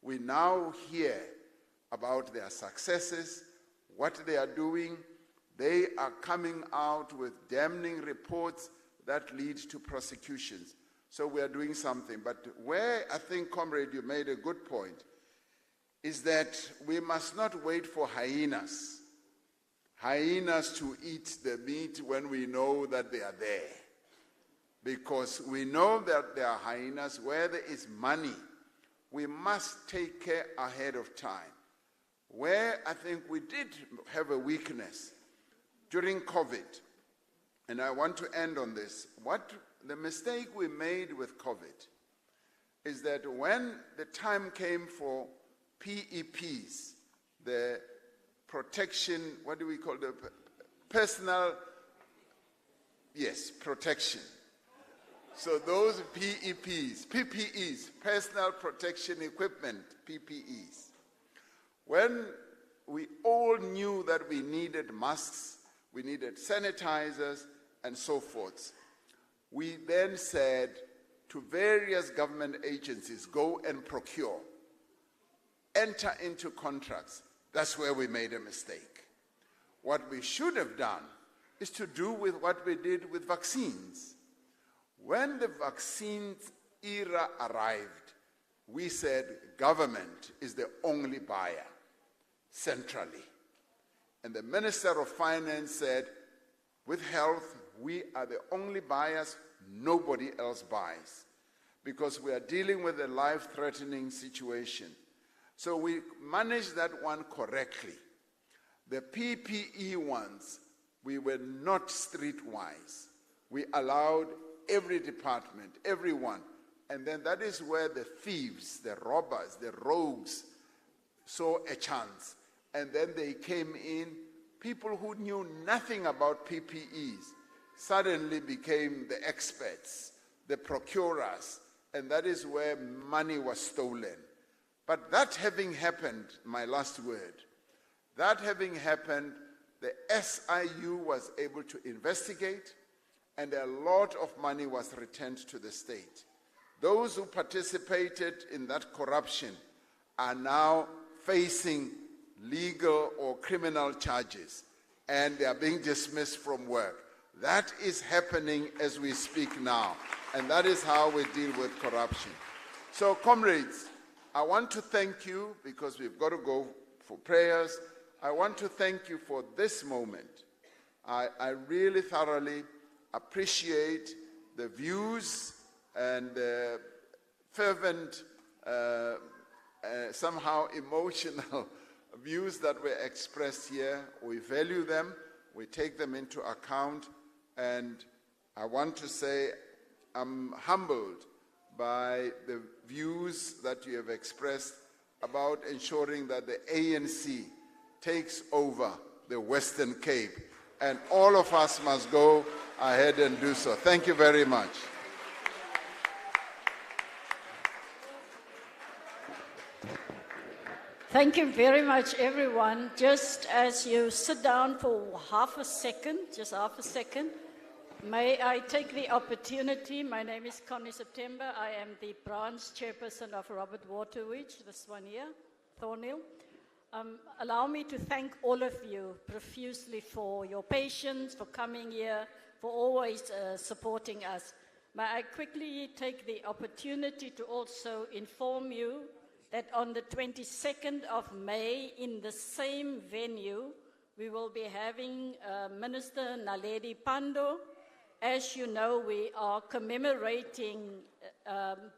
Speaker 19: We now hear about their successes, what they are doing. They are coming out with damning reports that lead to prosecutions. So we are doing something. But where I think, comrade, you made a good point, is that we must not wait for hyenas to eat the meat when we know that they are there. Because we know that there are hyenas. Where there is money, we must take care ahead of time. Where I think we did have a weakness during COVID, and I want to end on this, the mistake we made with COVID is that when the time came for PEPs, the protection, what do we call the personal, yes, protection. So those PPEs, personal protection equipment, PPEs. When we all knew that we needed masks, we needed sanitizers, and so forth, we then said to various government agencies, go and procure, enter into contracts. That's where we made a mistake. What we should have done is to do with what we did with vaccines. When the vaccines era arrived, we said government is the only buyer, centrally. And the Minister of Finance said, with health, we are the only buyers, nobody else buys, because we are dealing with a life-threatening situation. So we managed that one correctly. The PPE ones, we were not streetwise. We allowed every department, everyone. And then that is where the thieves, the robbers, the rogues saw a chance. And then they came in. People who knew nothing about PPEs suddenly became the experts, the procurers, and that is where money was stolen. But that having happened, my last word, that having happened, the SIU was able to investigate, and a lot of money was returned to the state. Those who participated in that corruption are now facing legal or criminal charges, and they are being dismissed from work. That is happening as we speak now, and that is how we deal with corruption. So, comrades, I want to thank you, because we've got to go for prayers. I want to thank you for this moment. I really thoroughly appreciate the views and the fervent, somehow emotional views that were expressed here. We value them, we take them into account, and I want to say I'm humbled by the views that you have expressed about ensuring that the ANC takes over the Western Cape, and all of us must go ahead and do so. Thank you very much.
Speaker 1: Thank you very much, everyone. Just as you sit down for half a second, just half a second, may I take the opportunity. My name is Connie September. I am the branch chairperson of Robert Waterwich, this one here, Thornhill. Allow me to thank all of you profusely for your patience, for coming here, for always supporting us. May I quickly take the opportunity to also inform you that on the 22nd of May, in the same venue, we will be having Minister Naledi Pandor. As you know, we are commemorating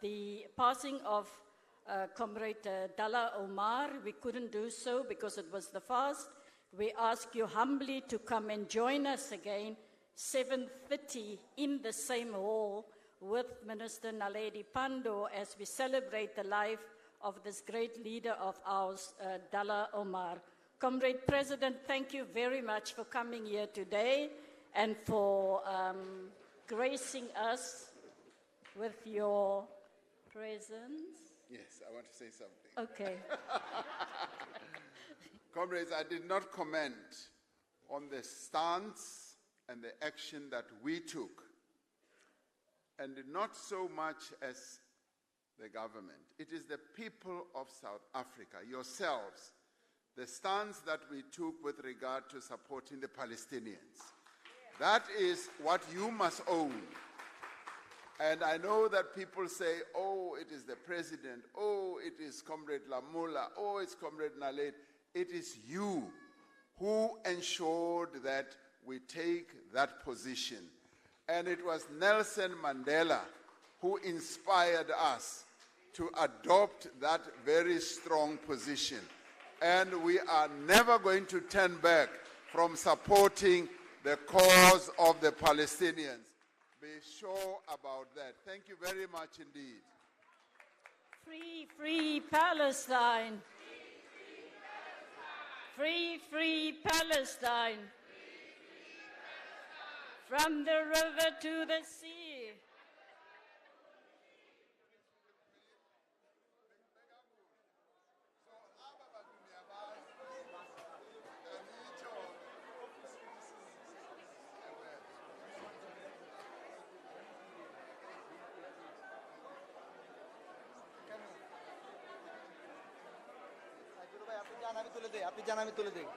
Speaker 1: the passing of Comrade Dalla Omar. We couldn't do so because it was the fast. We ask you humbly to come and join us again, 7:30 in the same hall with Minister Naledi Pandor as we celebrate the life of this great leader of ours, Dalla Omar. Comrade President, thank you very much for coming here today and for gracing us with your presence.
Speaker 19: Yes, I want to say something.
Speaker 1: Okay.
Speaker 19: Comrades, I did not comment on the stance and the action that we took, and not so much as the government. It is the people of South Africa, yourselves, the stance that we took with regard to supporting the Palestinians. That is what you must own. And I know that people say, oh, it is the president, oh, it is Comrade Lamula, oh, it's Comrade Naledi. It is you who ensured that we take that position. And it was Nelson Mandela who inspired us to adopt that very strong position. And we are never going to turn back from supporting the cause of the Palestinians. Be sure about that. Thank you very much indeed.
Speaker 20: Free, free Palestine. Free, free Palestine. From the river to the sea.
Speaker 21: আপনি জান আমি তুলে দেই